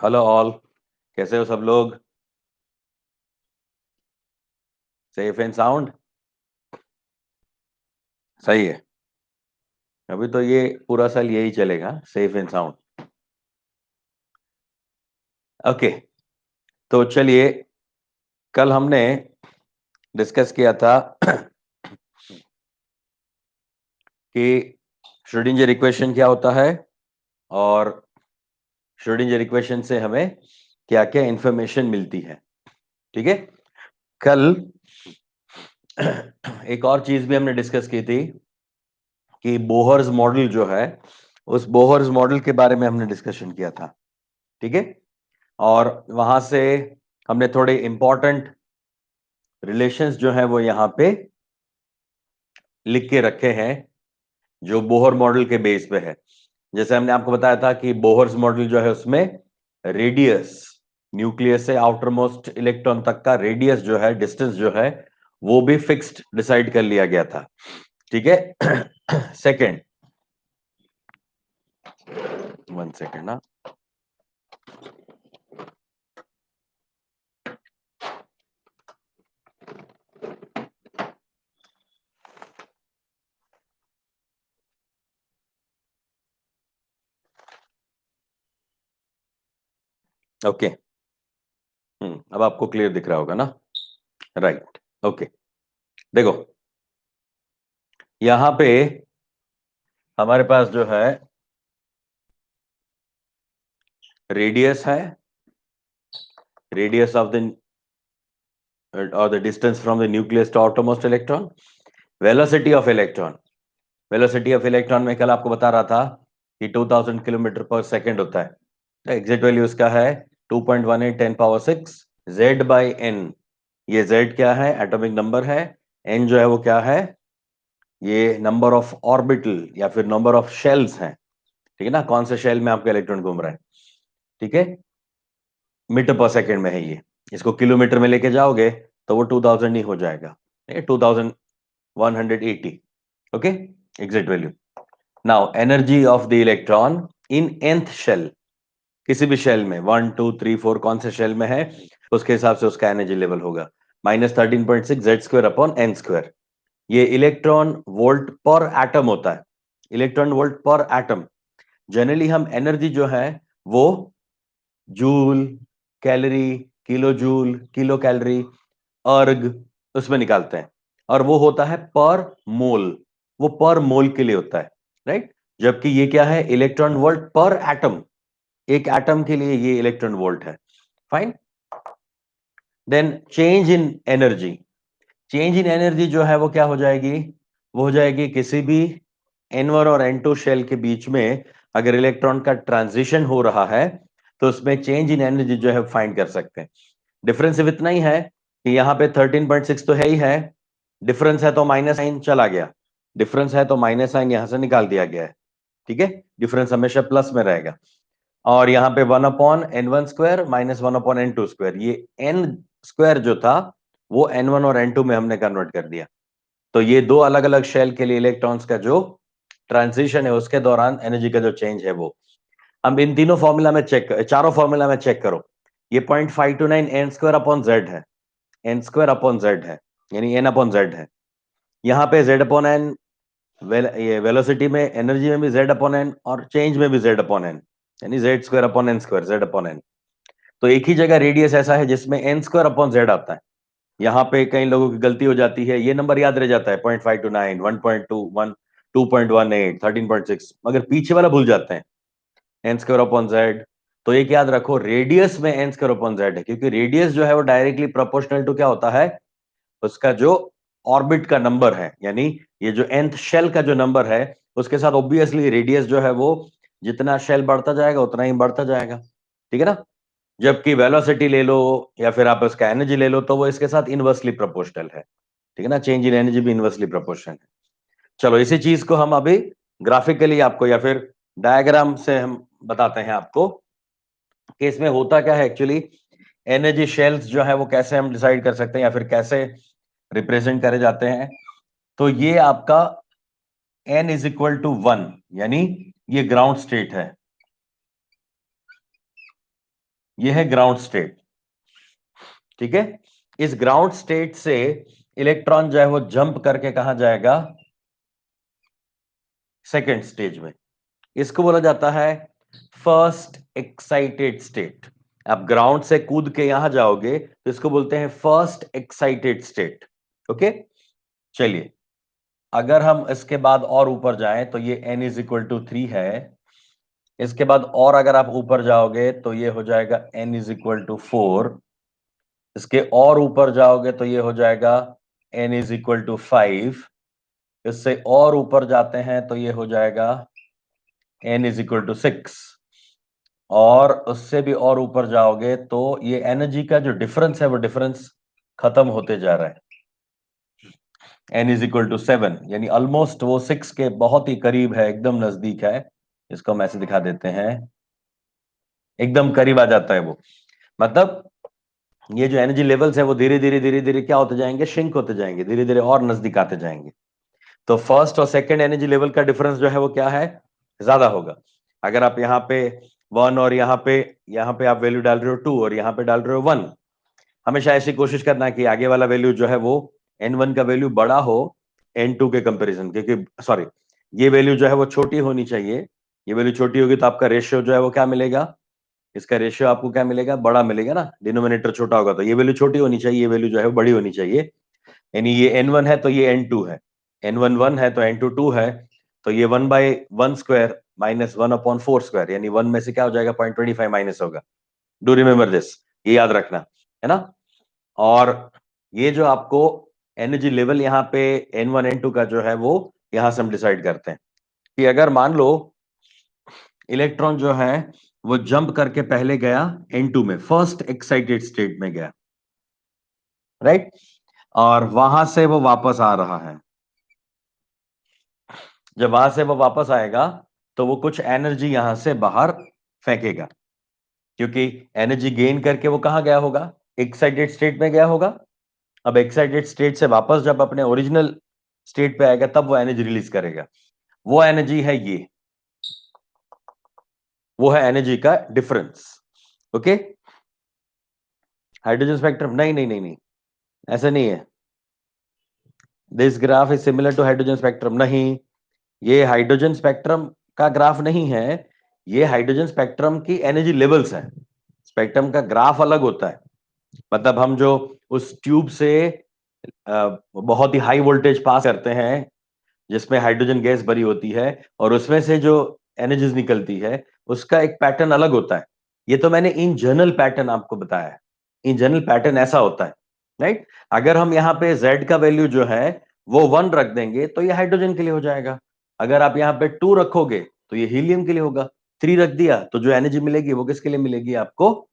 Hello all, कैसे हो सब लोग? Safe and sound? सही है। अभी तो ये पूरा साल यही चलेगा, सेफ एंड साउंड। ओके, तो चलिए, कल हमने डिस्कस किया था कि श्रोडिंगर इक्वेशन क्या होता है और श्रोडिंगर इक्वेशन से हमें क्या क्या इंफॉर्मेशन मिलती है। ठीक है। कल एक और चीज भी हमने डिस्कस की थी कि बोहर्स मॉडल जो है, उस बोहर्स मॉडल के बारे में हमने डिस्कशन किया था। ठीक है। और वहां से हमने थोड़े इंपॉर्टेंट रिलेशंस जो है वो यहां पे लिख के रखे हैं, जो बोहर मॉडल के बेस पे है। जैसे हमने आपको बताया था कि बोहर्स मॉडल जो है उसमें रेडियस, न्यूक्लियस से आउटर मोस्ट इलेक्ट्रॉन तक का रेडियस जो है, डिस्टेंस जो है, वो भी फिक्स्ड डिसाइड कर लिया गया था। ठीक है। सेकंड, वन सेकंड ना। ओके। अब आपको क्लियर दिख रहा होगा ना? राइट। ओके। देखो, यहां पे हमारे पास जो है रेडियस है, radius of the or the distance from the nucleus to outermost electron, velocity of electron, velocity of electron में कल आपको बता रहा था कि 2000 किलोमीटर पर सेकेंड होता है। एग्जैक्ट वैल्यू उसका है 2.18 10 पावर 6 z बाई n। ये z क्या है? एटॉमिक नंबर है। n जो है वो क्या है? ये नंबर ऑफ ऑर्बिटल या फिर नंबर ऑफ शेल्स हैं। ठीक है ना, कौन से शेल में आपका इलेक्ट्रॉन घूम रहा है। ठीक है। मीटर पर सेकेंड में है ये। इसको किलोमीटर में लेके जाओगे तो वो 2000 ही हो जाएगा, 2180। Okay, exact value. Now energy of the electron in nth shell, किसी भी शेल में 1 2 3 4 कौन से शेल में है उसके हिसाब से उसका एनर्जी लेवल होगा -13.6 Z square upon n square. ये इलेक्ट्रॉन वोल्ट पर एटम होता है। Electron volt per atom. Generally हम एनर्जी जो है वो joule, calorie, kilo joule, kilo calorie, erg, उसमें निकालते हैं। और वो होता है पर मोल, वो पर मोल के लिए होता है। राइट। जबकि ये क्या है? Electron volt per atom. एक एटम के लिए ये इलेक्ट्रॉन वोल्ट है। Fine. Then change in energy, change in energy जो है वो क्या हो जाएगी? वो हो जाएगी किसी भी N1 और N2 शेल के बीच में अगर इलेक्ट्रॉन का ट्रांजिशन हो रहा है तो उसमें चेंज इन एनर्जी जो है फाइंड कर सकते हैं। डिफरेंस सिर्फ इतना ही है कि यहाँ पे 13.6 तो है ही है, डिफरेंस है तो माइनस साइन चला गया, डिफरेंस है तो माइनस साइन यहां से निकाल दिया गया है। ठीक है। डिफरेंस हमेशा प्लस में रहेगा। और यहाँ पे 1/n1 स्क्वायर -1/n2 स्क्वायर, ये n स्क्वायर जो था वो n1 और n2 में हमने कन्वर्ट कर दिया। तो ये दो अलग अलग शेल के लिए इलेक्ट्रॉन्स का जो ट्रांजिशन है उसके दौरान एनर्जी का जो चेंज है वो। अब इन तीनों फॉर्मूला में चेक, चारों फॉर्मूला में चेक करो। ये 0.529 एन स्क्वायर अपॉन जेड है, एन स्क्वायर अपॉन जेड है, यानी एन अपॉन जेड है। यहाँ पे जेड अपॉन एन, ये वेलोसिटी में, एनर्जी में भी जेड अपॉन एन और चेंज में भी जेड अपॉन एन, यानी Z square upon n square, Z upon n. तो एक ही जगह रेडियस ऐसा है जिसमें एन स्क्वायर अपॉन जेड आता है। यहाँ पे कई लोगों की गलती हो जाती है, ये नंबर याद रह जाता है 0.529, 1.21, 2.18, 13.6, मगर पीछे वाला भूल जाते हैं, एन स्क्वायर अपॉन जेड। तो एक याद रखो, रेडियस में एन स्क्वायर अपॉन जेड है, क्योंकि रेडियस जो है वो डायरेक्टली प्रोपोर्शनल टू क्या होता है? उसका जो ऑर्बिट का नंबर है, यानी ये जो nth शेल का जो नंबर है उसके साथ ऑब्वियसली रेडियस जो है वो जितना शेल बढ़ता जाएगा उतना ही बढ़ता जाएगा। ठीक है ना। जबकि वेलोसिटी ले लो या फिर आप उसका एनर्जी ले लो तो वो इसके साथ इनवर्सली प्रोपोर्शनल है। ठीक है ना, चेंज इन एनर्जी भी इनवर्सली प्रोपोर्शनल है। चलो, इसी चीज को हम अभी ग्राफिकली आपको या फिर डायग्राम से हम बताते हैं आपको कि इसमें होता क्या है एक्चुअली। एनर्जी शेल्स जो है वो कैसे हम डिसाइड कर सकते हैं या फिर कैसे रिप्रेजेंट करे जाते हैं। तो ये आपका n इज इक्वल टू 1, यानी ये ग्राउंड स्टेट है। ये है ग्राउंड स्टेट, ठीक है। इस ग्राउंड स्टेट से इलेक्ट्रॉन जो है वो जंप करके कहां जाएगा, सेकेंड स्टेज में। इसको बोला जाता है फर्स्ट एक्साइटेड स्टेट। आप ग्राउंड से कूद के यहां जाओगे तो इसको बोलते हैं फर्स्ट एक्साइटेड स्टेट। ओके, चलिए अगर हम इसके बाद और ऊपर जाएं तो ये n इज इक्वल टू 3 है। इसके बाद और अगर आप ऊपर जाओगे तो ये हो जाएगा n इज इक्वल टू 4। इसके और ऊपर जाओगे तो ये हो जाएगा n इज इक्वल टू 5। इससे और ऊपर जाते हैं तो ये हो जाएगा n इज इक्वल टू 6। और उससे भी और ऊपर जाओगे तो ये एनर्जी का जो डिफरेंस है वो डिफरेंस खत्म होते जा रहा है। n इज इक्वल टू 7, यानी ऑलमोस्ट वो 6 के बहुत ही करीब है, एकदम नजदीक है। इसको हम ऐसे दिखा देते हैं, एकदम करीब आ जाता है वो। मतलब ये जो एनर्जी लेवल्स है वो धीरे धीरे धीरे धीरे क्या होते जाएंगे, श्रिंक होते जाएंगे, धीरे धीरे और नजदीक आते जाएंगे। तो फर्स्ट और सेकंड एनर्जी लेवल का डिफरेंस जो है वो क्या है, ज्यादा होगा। अगर आप यहाँ पे 1 और यहाँ पे आप वैल्यू डाल रहे हो 2 और यहाँ पे डाल रहे हो 1, हमेशा ऐसी कोशिश करना कि आगे वाला वैल्यू जो है वो n1 का वैल्यू बड़ा हो n2 के कंपैरिजन, क्योंकि सॉरी ये वैल्यू जो है वो छोटी होनी चाहिए। ये वैल्यू छोटी होगी तो आपका रेशियो जो है वो क्या मिलेगा, इसका रेशियो आपको क्या मिलेगा, बड़ा मिलेगा ना। डिनोमिनेटर छोटा होगा तो ये वैल्यू छोटी होनी चाहिए, ये वैल्यू जो है वो बड़ी होनी चाहिए। यानी ये n1 है तो ये n2 है, n1 1 है तो n2 2 है। तो ये 1/1 स्क्वायर माइनस 1/4 स्क्वायर, यानी 1 में से क्या हो जाएगा 0.25 माइनस होगा। डू रिमेंबर दिस, ये याद रखना है ना। और ये जो आपको एनर्जी लेवल यहाँ पे n1 n2 का जो है वो यहां से हम डिसाइड करते हैं कि अगर मान लो इलेक्ट्रॉन जो है वो जंप करके पहले गया n2 में, फर्स्ट एक्साइटेड स्टेट में गया, राइट, और वहां से वो वापस आ रहा है। जब वहां से वो वापस आएगा तो वो कुछ एनर्जी यहां से बाहर फेंकेगा, क्योंकि एनर्जी गेन करके वो कहां गया होगा, एक्साइटेड स्टेट में गया होगा। अब एक्साइटेड स्टेट से वापस जब अपने ओरिजिनल स्टेट पे आएगा तब वो एनर्जी रिलीज करेगा। वो एनर्जी है ये, वो है एनर्जी का डिफरेंस। ओके, हाइड्रोजन स्पेक्ट्रम, नहीं नहीं नहीं नहीं, ऐसा नहीं है। This graph is similar to hydrogen spectrum, नहीं, ये हाइड्रोजन स्पेक्ट्रम का ग्राफ नहीं है। ये हाइड्रोजन स्पेक्ट्रम की एनर्जी लेवल्स है। स्पेक्ट्रम का ग्राफ अलग होता है। मतलब हम जो उस ट्यूब से बहुत ही हाई वोल्टेज पास करते हैं जिसमें हाइड्रोजन गैस भरी होती है और उसमें से जो एनर्जीज निकलती है उसका एक पैटर्न अलग होता है। ये तो मैंने इन जनरल पैटर्न आपको बताया है। इन जनरल पैटर्न ऐसा होता है, राइट। अगर हम यहाँ पे Z का वैल्यू जो है वो 1 रख देंगे तो ये हाइड्रोजन के लिए हो जाएगा। अगर आप यहाँ पे 2 रखोगे तो ये हीलियम के लिए होगा। 3 रख दिया तो जो एनर्जी मिलेगी वो किसके लिए मिलेगी आपको,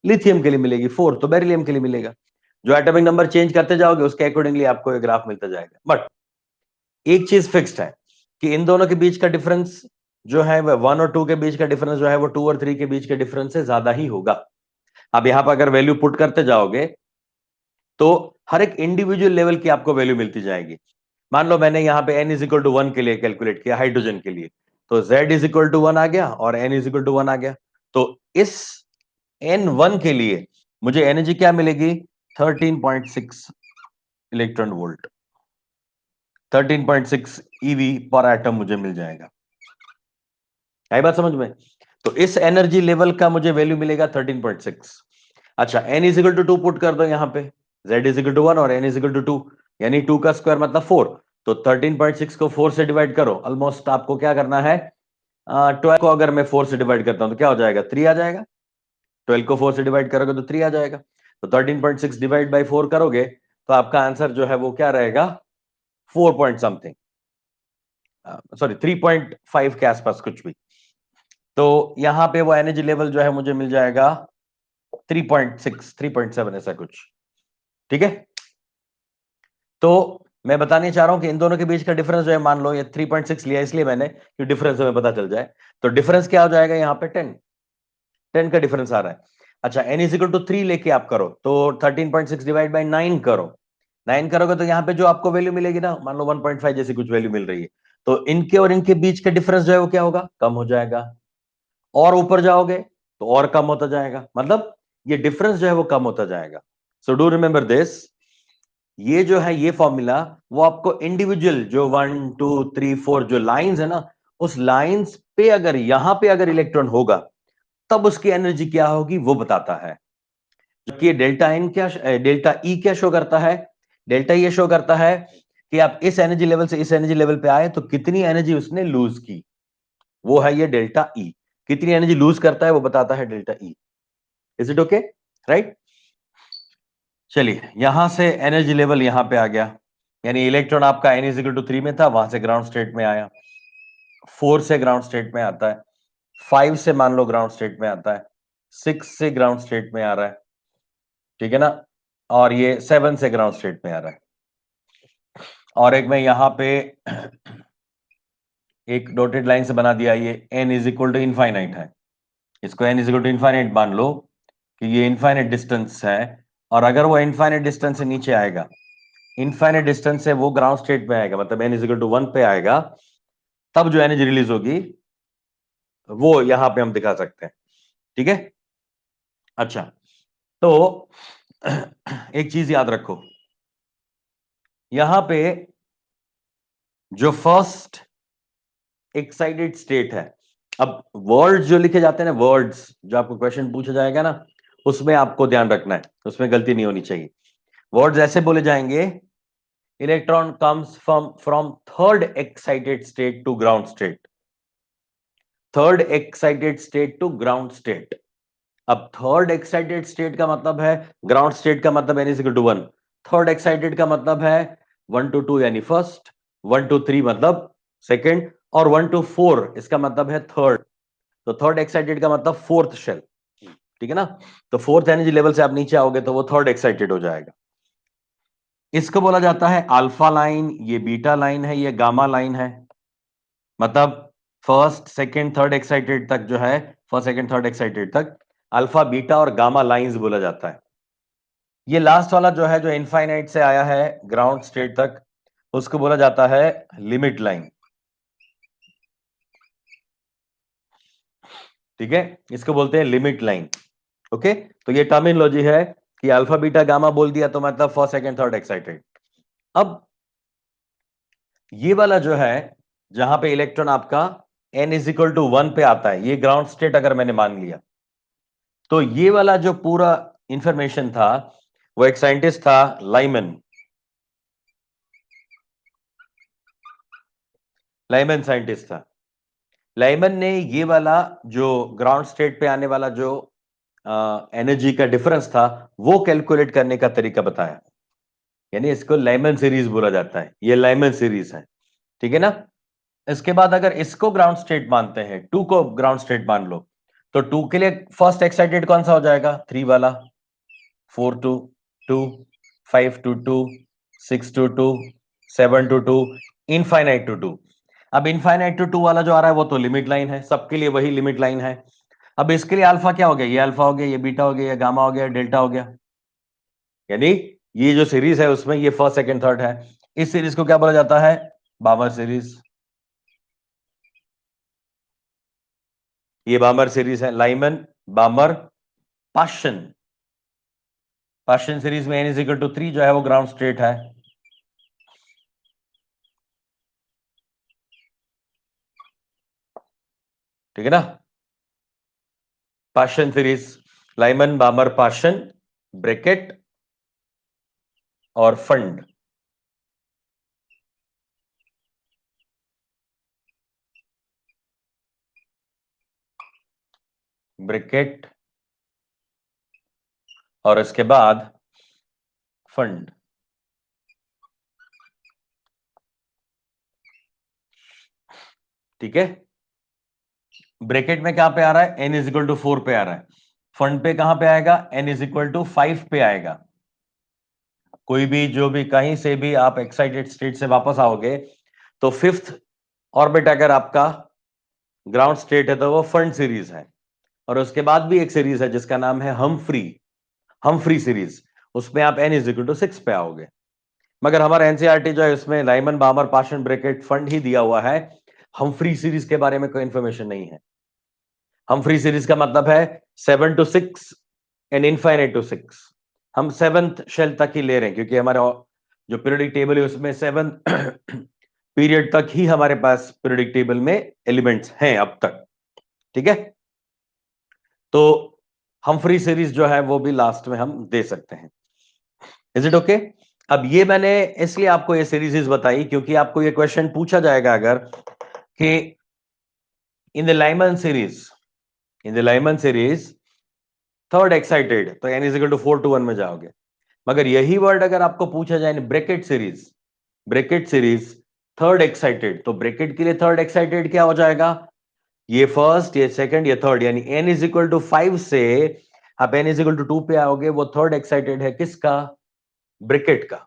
लिथियम के लिए मिलेगी। 4 तो बेरिलियम के लिए मिलेगा। जो एटॉमिक नंबर चेंज करते जाओगे उसके अकॉर्डिंगली आपको ये ग्राफ मिलता जाएगा। बट एक चीज फिक्स्ड है कि इन दोनों के बीच का डिफरेंस जो है वह 1 और 2 के बीच का डिफरेंस जो है वो 2 और 3 के बीच के डिफरेंस से ज्यादा ही होगा। अब यहां पर अगर वैल्यू पुट करते जाओगे तो हर एक इंडिविजुअल लेवल की आपको वैल्यू मिलती जाएगी। मान लो मैंने यहां पे n इज इक्वल टू 1 के लिए कैलकुलेट किया, हाइड्रोजन के लिए, तो z इज इक्वल टू 1 आ गया और n इज इक्वल टू 1 आ गया। तो इस n1 के लिए मुझे एनर्जी क्या मिलेगी, 13.6 इलेक्ट्रॉन वोल्ट, 13.6 ईवी पर एटम मुझे मिल जाएगा। आई बात समझ में। तो इस एनर्जी लेवल का मुझे वैल्यू मिलेगा 13.6। अच्छा, n is equal to 2 put कर दो यहां पे, z इज इक्वल टू 1 और n इज इक्वल टू 2, यानी 2 का स्क्वायर मतलब 4। तो 13.6 को 4 से डिवाइड करो। ऑलमोस्ट आपको क्या करना है, 12 को अगर मैं 4 से डिवाइड करता हूं तो क्या हो जाएगा, 3 आ जाएगा। 12 को 4 से डिवाइड करोगे तो 3 आ जाएगा। तो 13.6 डिवाइड बाई 4 करोगे तो आपका आंसर जो है वो क्या रहेगा, 4 पॉइंट समथिंग, सॉरी 3.5 के आसपास कुछ भी। तो यहां पे वो एनर्जी लेवल जो है मुझे मिल जाएगा 3.6 3.7 ऐसा कुछ, ठीक है। तो मैं बताने चाह रहा हूं कि इन दोनों के बीच का डिफरेंस जो है, मान लो ये 3.6 लिया इसलिए मैंने कि डिफरेंस हमें पता चल जाए। तो डिफरेंस क्या हो जाएगा यहाँ पे, 10 का डिफरेंस आ रहा है। अच्छा, n इज इक्वल टू 3 लेके आप करो तो 13.6 डिवाइड बाई 9 करो। 9 करोगे तो यहाँ पे जो आपको वैल्यू मिलेगी ना, मान लो 1.5 जैसी कुछ वैल्यू मिल रही है, तो इनके और इनके बीच का डिफरेंस जो है वो क्या होगा, कम हो जाएगा। और ऊपर जाओगे तो और कम होता जाएगा, मतलब ये डिफरेंस जो है वो कम होता जाएगा। सो डू रिमेंबर दिस, ये जो है ये फॉर्मूला वो आपको इंडिविजुअल जो 1 2 3 4 जो लाइंस है ना, उस लाइंस पे अगर यहां पे अगर इलेक्ट्रॉन होगा तब उसकी एनर्जी क्या होगी वो बताता है। जबकि डेल्टा एन क्या, डेल्टा ई क्या शो करता है, डेल्टा ये शो करता है कि आप इस एनर्जी लेवल से इस एनर्जी लेवल पे आए तो कितनी एनर्जी उसने लूज की, वो है ये डेल्टा ई। कितनी एनर्जी लूज करता है वो बताता है delta E. Is it okay, right? चलिए यहां से एनर्जी लेवल यहां पे आ गया, यानी इलेक्ट्रॉन आपका n इज इक्वल टू 3 में था, वहां से ग्राउंड स्टेट में आया, 4 से ग्राउंड स्टेट में आता है, 5 से मान लो ग्राउंड स्टेट में आता है, 6 से ग्राउंड स्टेट में आ रहा है, ठीक है ना, और ये 7 से ग्राउंड स्टेट में आ रहा है। और एक मैं यहां पे एक डॉटेड लाइन से बना दिया, ये n is equal to infinite है, इसको n is equal to infinite मान लो कि ये इनफाइनाइट डिस्टेंस है, और अगर वो इनफाइनाइट डिस्टेंस से नीचे आएगा, इनफाइनाइट डिस्टेंस से वो ग्राउंड स्टेट में आएगा, मतलब n इज इक्वल टू 1 पे आएगा, तब जो एनर्जी रिलीज होगी वो यहां पे हम दिखा सकते हैं, ठीक है? अच्छा, तो एक चीज याद रखो, यहां पे जो फर्स्ट एक्साइटेड स्टेट है, अब वर्ड्स जो लिखे जाते हैं ना, वर्ड्स जो आपको क्वेश्चन पूछा जाएगा ना, उसमें आपको ध्यान रखना है, उसमें गलती नहीं होनी चाहिए। वर्ड्स ऐसे बोले जाएंगे, electron comes from third excited state to ground state, third excited state to ground state. अब थर्ड एक्साइटेड स्टेट का मतलब है, ग्राउंड स्टेट का मतलब n equal to 1, third excited का मतलब है 1 to 2 यानी फर्स्ट, 1 to 3 मतलब सेकंड, और 1 to 4 इसका मतलब है थर्ड। तो थर्ड एक्साइटेड का मतलब फोर्थ शेल, ठीक है ना? तो फोर्थ एनर्जी लेवल से आप नीचे आओगे तो वो थर्ड एक्साइटेड हो जाएगा। इसको बोला जाता है अल्फा लाइन, ये बीटा लाइन है, ये गामा लाइन है, मतलब फर्स्ट सेकंड थर्ड एक्साइटेड तक जो है, फर्स्ट सेकंड थर्ड एक्साइटेड तक अल्फा बीटा और गामा लाइंस बोला जाता है। ये लास्ट वाला जो है, जो इनफाइनाइट से आया है ग्राउंड स्टेट तक, उसको बोला जाता है लिमिट लाइन, ठीक है? इसको बोलते हैं लिमिट लाइन। ओके, तो ये टर्मिनोलॉजी है कि अल्फा बीटा गामा बोल दिया तो मतलब फर्स्ट सेकंड थर्ड एक्साइटेड। अब ये वाला जो है, जहां पे इलेक्ट्रॉन आपका n इज इक्वल टू 1 पे आता है, ये ग्राउंड स्टेट अगर मैंने मान लिया, तो ये वाला जो पूरा इंफॉर्मेशन था, वो एक साइंटिस्ट था लाइमन, लाइमन साइंटिस्ट था। लाइमन ने ये वाला जो ग्राउंड स्टेट पे आने वाला जो एनर्जी का डिफरेंस था, वो कैलकुलेट करने का तरीका बताया, यानी इसको लाइमन सीरीज बोला जाता है, ये लाइमन सीरीज है, ठीक है ना? इसके बाद अगर इसको ग्राउंड स्टेट मानते हैं, 2 को ग्राउंड स्टेट मान लो, तो 2 के लिए फर्स्ट एक्साइटेड कौन सा हो जाएगा? 3 वाला, 4 to 2, 5 to 2, 6 to 2, 7 to 2, infinite to 2। अब इनफाइनाइट टू 2 वाला जो आ रहा है वो तो लिमिट लाइन है, सबके लिए वही लिमिट लाइन है। अब इसके लिए अल्फा क्या हो गया? ये अल्फा हो गया, ये बीटा हो गया, ये गामा हो गया, डेल्टा हो गया, यानी ये जो सीरीज है उसमें ये फर्स्ट सेकंड थर्ड है। इस सीरीज को क्या बोला जाता है? बामर सीरीज। ये बामर सीरीज है, लाइमन बामर पाशन, पाशन सीरीज में n इज इक्वल टू 3 जो है वो ग्राउंड स्टेट है, ठीक है ना? Paschen series, Lyman बामर Paschen, bracket और फंड, ब्रैकेट और इसके बाद फंड, ठीक है? ब्रैकेट में कहां पे आ रहा है? n इज इक्वल टू 4 पे आ रहा है। फंड पे कहां पे आएगा? n इज इक्वल टू 5 पे आएगा। कोई भी जो भी कहीं से भी आप एक्साइटेड स्टेट से वापस आओगे तो फिफ्थ ऑर्बिट अगर आपका ग्राउंड स्टेट है तो वो फंड सीरीज है। और उसके बाद भी एक सीरीज है जिसका नाम है हम्फ्री, हम्फ्री सीरीज, उसमें आप n इज इक्वल टू 6 पे आओगे। मगर हमारा एनसीईआरटी जो है उसमें लाइमन बामर पाशन ब्रैकेट फंड ही दिया हुआ है, हम्फ्री सीरीज के बारे में कोई इंफॉर्मेशन नहीं है। हम्फ्री सीरीज का मतलब है 7 to 6 एंड इनफाइनाइट टू 6। हम 7th शेल तक ही ले रहे हैं क्योंकि हमारा जो पीरियोडिक टेबल है उसमें 7 पीरियड तक ही हमारे पास पीरियोडिक टेबल में एलिमेंट्स हैं अब तक। ठीक है, तो हम्फ्री सीरीज जो है वो भी लास्ट में हम दे सकते हैं। Is it okay? अब ये मैंने इसलिए आपको ये सीरीज बताई क्योंकि आपको ये क्वेश्चन पूछा जाएगा अगर कि in the Lyman series, in the Lyman series third excited, तो n is equal to 4 to 1 में जाओगे। मगर यही वर्ड अगर आपको पूछा जाए Brackett series, Brackett series third excited, तो ब्रैकेट के लिए थर्ड एक्साइटेड क्या हो जाएगा? ये फर्स्ट, ये सेकंड, ये थर्ड, यानी n इज इक्वल टू 5 से आप n इज इक्वल टू 2 पे आओगे, वो थर्ड एक्साइटेड है किसका? ब्रैकेट का,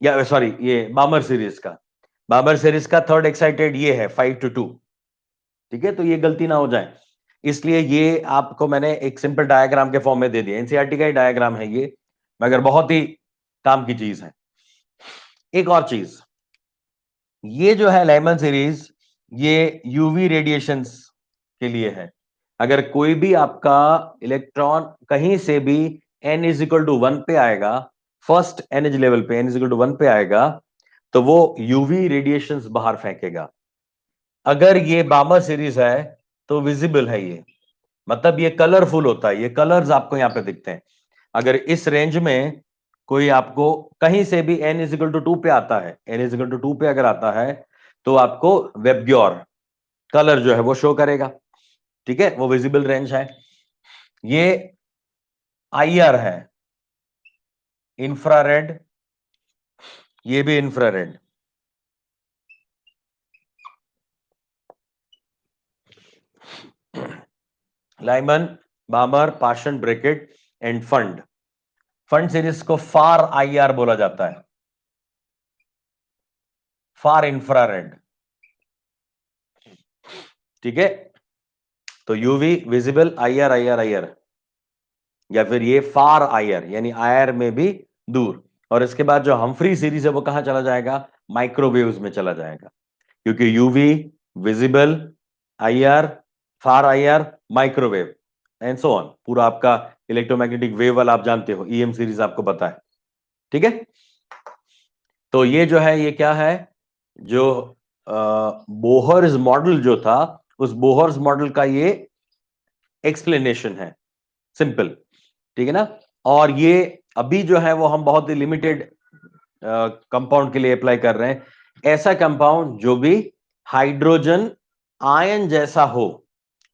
या सॉरी ये बामर सीरीज का। बामर सीरीज का थर्ड एक्साइटेड ये है 5 to 2। ठीक है, तो ये गलती ना हो जाए इसलिए ये आपको मैंने एक सिंपल डायग्राम के फॉर्म में दे दिया। एनसीईआरटी का ही डायग्राम है ये, मगर बहुत ही काम की चीज है। एक और चीज, ये जो है लाइमन सीरीज ये यूवी रेडिएशंस के लिए है। अगर कोई भी आपका इलेक्ट्रॉन कहीं से भी n इज इक्वल टू 1 पे आएगा, फर्स्ट एनर्जी लेवल पे n इज इक्वल टू 1 पे आएगा, तो वो यूवी रेडिएशंस बाहर फेंकेगा। अगर ये बामर सीरीज है तो विजिबल है ये, मतलब ये कलरफुल होता है, ये कलर्स आपको यहां पे दिखते हैं। अगर इस रेंज में कोई आपको कहीं से भी n इज इक्वल टू 2 पे आता है, n इज इक्वल टू 2 पे अगर आता है तो आपको वेबग्योर कलर जो है वो शो करेगा। ठीक है, वो विजिबल रेंज है। ये IR है, इंफ्रारेड, ये भी infrared. Lyman, बामर, Paschen, bracket end fund. Fund series को फार IR बोला जाता है, फार इंफ्रारेड। ठीक है, तो UV visible, IR IR IR, या फिर ये फार IR यानी IR में भी दूर। और इसके बाद जो हम्फ्री सीरीज है वो कहां चला जाएगा? माइक्रोवेव्स में चला जाएगा, क्योंकि UV, visible, IR, far IR, microwave and so on, पूरा आपका इलेक्ट्रोमैग्नेटिक वेव वाला आप जानते हो, EM सीरीज आपको पता है। ठीक है, तो ये जो है ये क्या है? जो बोहर्स मॉडल जो था, उस बोहर्स मॉडल का ये एक्सप्लेनेशन है, सिंपल। ठीक है ना? और ये अभी जो है वो हम बहुत ही लिमिटेड कंपाउंड के लिए अप्लाई कर रहे हैं, ऐसा कंपाउंड जो भी हाइड्रोजन आयन जैसा हो,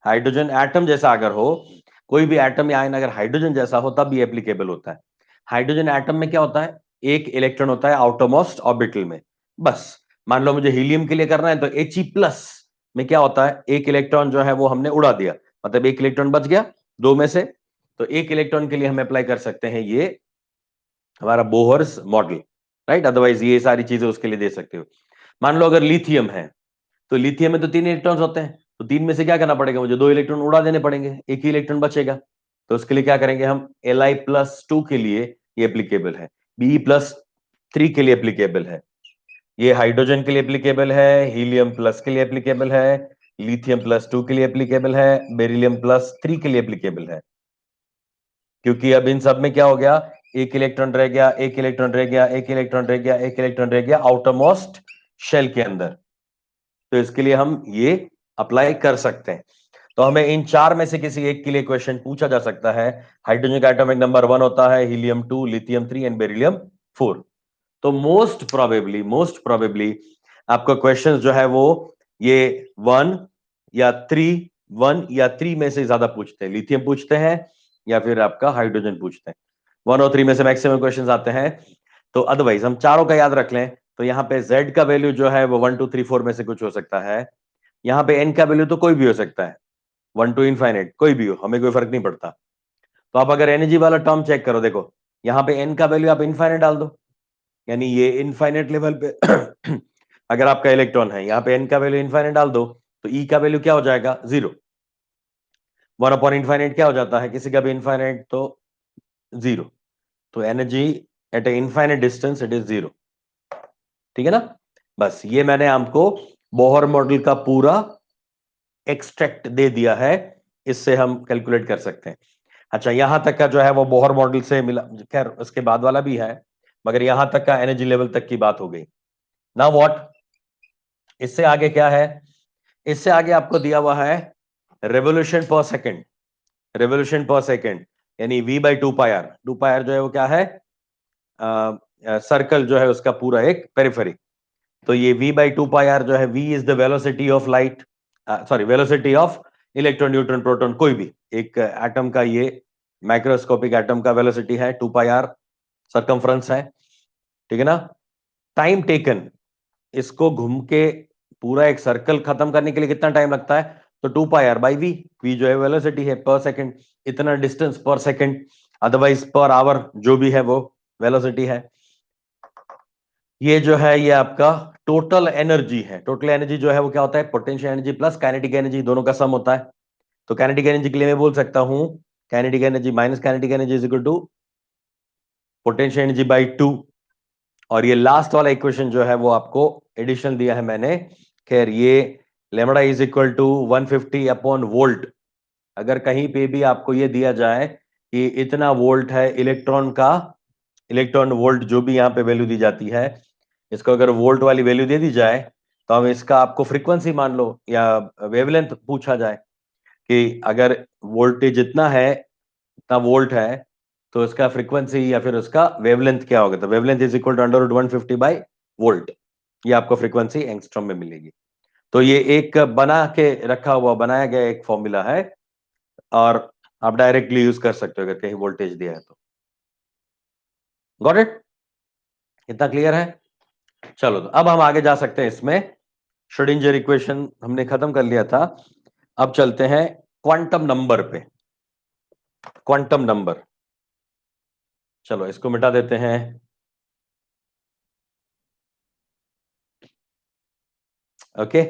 हाइड्रोजन एटम जैसा अगर हो, कोई भी एटम या आयन अगर हाइड्रोजन जैसा हो तब ये एप्लीकेबल होता है। हाइड्रोजन एटम में क्या होता है? एक इलेक्ट्रॉन होता है आउटरमोस्ट ऑर्बिटल में, बस। मान लो मुझे हीलियम के लिए करना है तो He+ में क्या होता है? एक इलेक्ट्रॉन जो है वो हमने उड़ा दिया, मतलब एक इलेक्ट्रॉन बच गया दो में से, तो एक इलेक्ट्रॉन के लिए हम अप्लाई कर सकते हैं ये हमारा बोहर्स मॉडल, राइट? अदरवाइज ये सारी चीजें उसके लिए दे सकते हो। मान लो अगर लिथियम है, तो लिथियम में तो 3 इलेक्ट्रॉन्स होते हैं, तो 3 में से क्या करना पड़ेगा? मुझे 2 इलेक्ट्रॉन उड़ा देने पड़ेंगे, एक ही इलेक्ट्रॉन बचेगा। तो उसके लिए क्या करेंगे हम? Li+2 के लिए ये एप्लीकेबल है, Be+3 के लिए एप्लीकेबल है, ये हाइड्रोजन के लिए एप्लीकेबल है, हीलियम+ के लिए एप्लीकेबल है, लिथियम+2 के लिए एप्लीकेबल है, बेरिलियम+3 के लिए एप्लीकेबल है। क्योंकि अब इन सब में क्या हो गया? एक इलेक्ट्रॉन रह गया, एक इलेक्ट्रॉन रह गया, एक इलेक्ट्रॉन रह गया, एक इलेक्ट्रॉन रह गया आउटरमोस्ट शेल के अंदर, तो इसके लिए हम ये अप्लाई कर सकते हैं। तो हमें इन चार में से किसी एक के लिए क्वेश्चन पूछा जा सकता है। हाइड्रोजन का एटॉमिक नंबर 1 होता है, हीलियम 2, लिथियम 3 एंड बेरिलियम 4। तो मोस्ट प्रोबेबली आपका क्वेश्चन जो है वो ये 1 या 3, 1 या 3 में से ज्यादा पूछते हैं, लिथियम पूछते हैं या फिर आपका हाइड्रोजन पूछते हैं। 1 और 3 में से मैक्सिमम क्वेश्चन आते हैं। तो अदरवाइज हम चारों का याद रख लें, तो यहाँ पे Z का वैल्यू जो है वो 1 2 3 4 में से कुछ हो सकता है। यहाँ पे N का वैल्यू तो कोई भी हो सकता है, 1 to इनफाइनाइट कोई भी हो, हमें कोई फर्क नहीं पड़ता। तो आप अगर एनर्जी वाला टर्म चेक करो, देखो यहाँ पे N का वैल्यू आप इनफाइनाइट डाल दो, यानी ये इनफाइनाइट लेवल पे अगर आपका इलेक्ट्रॉन है, यहाँ पे N का वैल्यू इनफाइनाइट डाल दो, तो E का वैल्यू क्या हो जाएगा? 0। 1/इनफाइनाइट क्या हो जाता है किसी का भी इनफाइनाइट? तो 0। तो energy at A infinite distance it is 0। ठीक है ना? बस ये मैंने आपको बोहर मॉडल का पूरा एक्सट्रैक्ट दे दिया है, इससे हम कैलकुलेट कर सकते हैं। अच्छा, यहां तक का जो है वो बोहर मॉडल से मिला, खैर उसके बाद वाला भी है, मगर यहां तक का एनर्जी लेवल तक की बात हो गई। नाउ व्हाट, इससे आगे क्या है? इससे आगे आपको दिया हुआ है revolution per second. Revolution per second यानी v by two pi r. Two pi are जो है वो क्या है? सर्कल जो है उसका पूरा एक पेरिफेरी। तो ये v by two pi are जो है, v is the velocity of light, sorry velocity of electron, neutron, proton, कोई भी एक एटम का, ये माइक्रोस्कोपिक एटम का वेलोसिटी है, टू पाई आर सरकमफ्रेंस है, ठीक है ना? टाइम टेकन, इसको घूम के पूरा एक सर्कल खत्म करने के लिए कितना टाइम लगता है? तो two pi r by v. V जो है वेलोसिटी है पर सेकंड, इतना डिस्टेंस पर सेकंड, अदरवाइज पर आवर जो भी है वो वेलोसिटी है। ये जो है ये आपका टोटल एनर्जी है। टोटल एनर्जी जो है वो क्या होता है? Potential energy plus kinetic energy, दोनों का सम होता है। तो काइनेटिक एनर्जी के लिए मैं बोल सकता हूं kinetic energy minus kinetic energy is equal to potential energy by two. और ये लास्ट वाला इक्वेशन जो है वो आपको एडिशन दिया है मैंने। खैर ये lambda is equal to 150 upon volt. अगर कहीं पे भी आपको ये दिया जाए कि इतना वोल्ट है इलेक्ट्रॉन का, इलेक्ट्रॉन वोल्ट जो भी यहां पे वैल्यू दी जाती है, इसको अगर वोल्ट वाली वैल्यू दे दी जाए, तो हम इसका आपको फ्रीक्वेंसी मान लो या वेवलेंथ पूछा जाए कि अगर वोल्टेज इतना है, इतना वोल्ट है, तो इसका फ्रीक्वेंसी या फिर उसका वेवलेंथ क्या होगा? तो wavelength is equal to under root 150 by volt. ये आपको फ्रीक्वेंसी एंगस्ट्रॉम में मिलेगी। तो ये एक बना के रखा हुआ, बनाया गया एक फॉर्मूला है, और आप डायरेक्टली यूज कर सकते हो अगर कहीं वोल्टेज दिया है तो। Got it? इतना क्लियर है? चलो, तो अब हम आगे जा सकते हैं इसमें। श्रोडिंगर इक्वेशन हमने खत्म कर लिया था, अब चलते हैं क्वांटम नंबर पे। क्वांटम नंबर, चलो इसको मिटा देते हैं। Okay,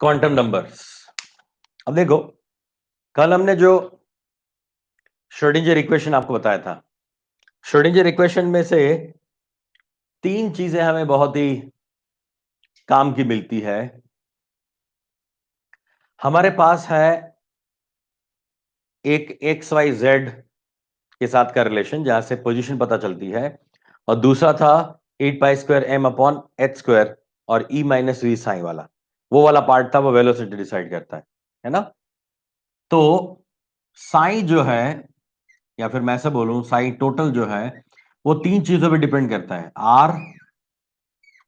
quantum numbers. अब देखो, कल हमने जो श्रोडिंगर इक्वेशन आपको बताया था, श्रोडिंगर इक्वेशन में से तीन चीजें हमें बहुत ही काम की मिलती है। हमारे पास है एक एक्स वाई जेड के साथ का रिलेशन, जहां से पोजीशन पता चलती है, और दूसरा था 8 pi square m upon H square और e माइनस वी साइन वाला। वो वाला पार्ट था, वो वेलोसिटी डिसाइड करता है ना? तो साइन जो है, या फिर मैं ऐसा बोलूं साइन टोटल जो है, वो तीन चीजों पे डिपेंड करता है, r,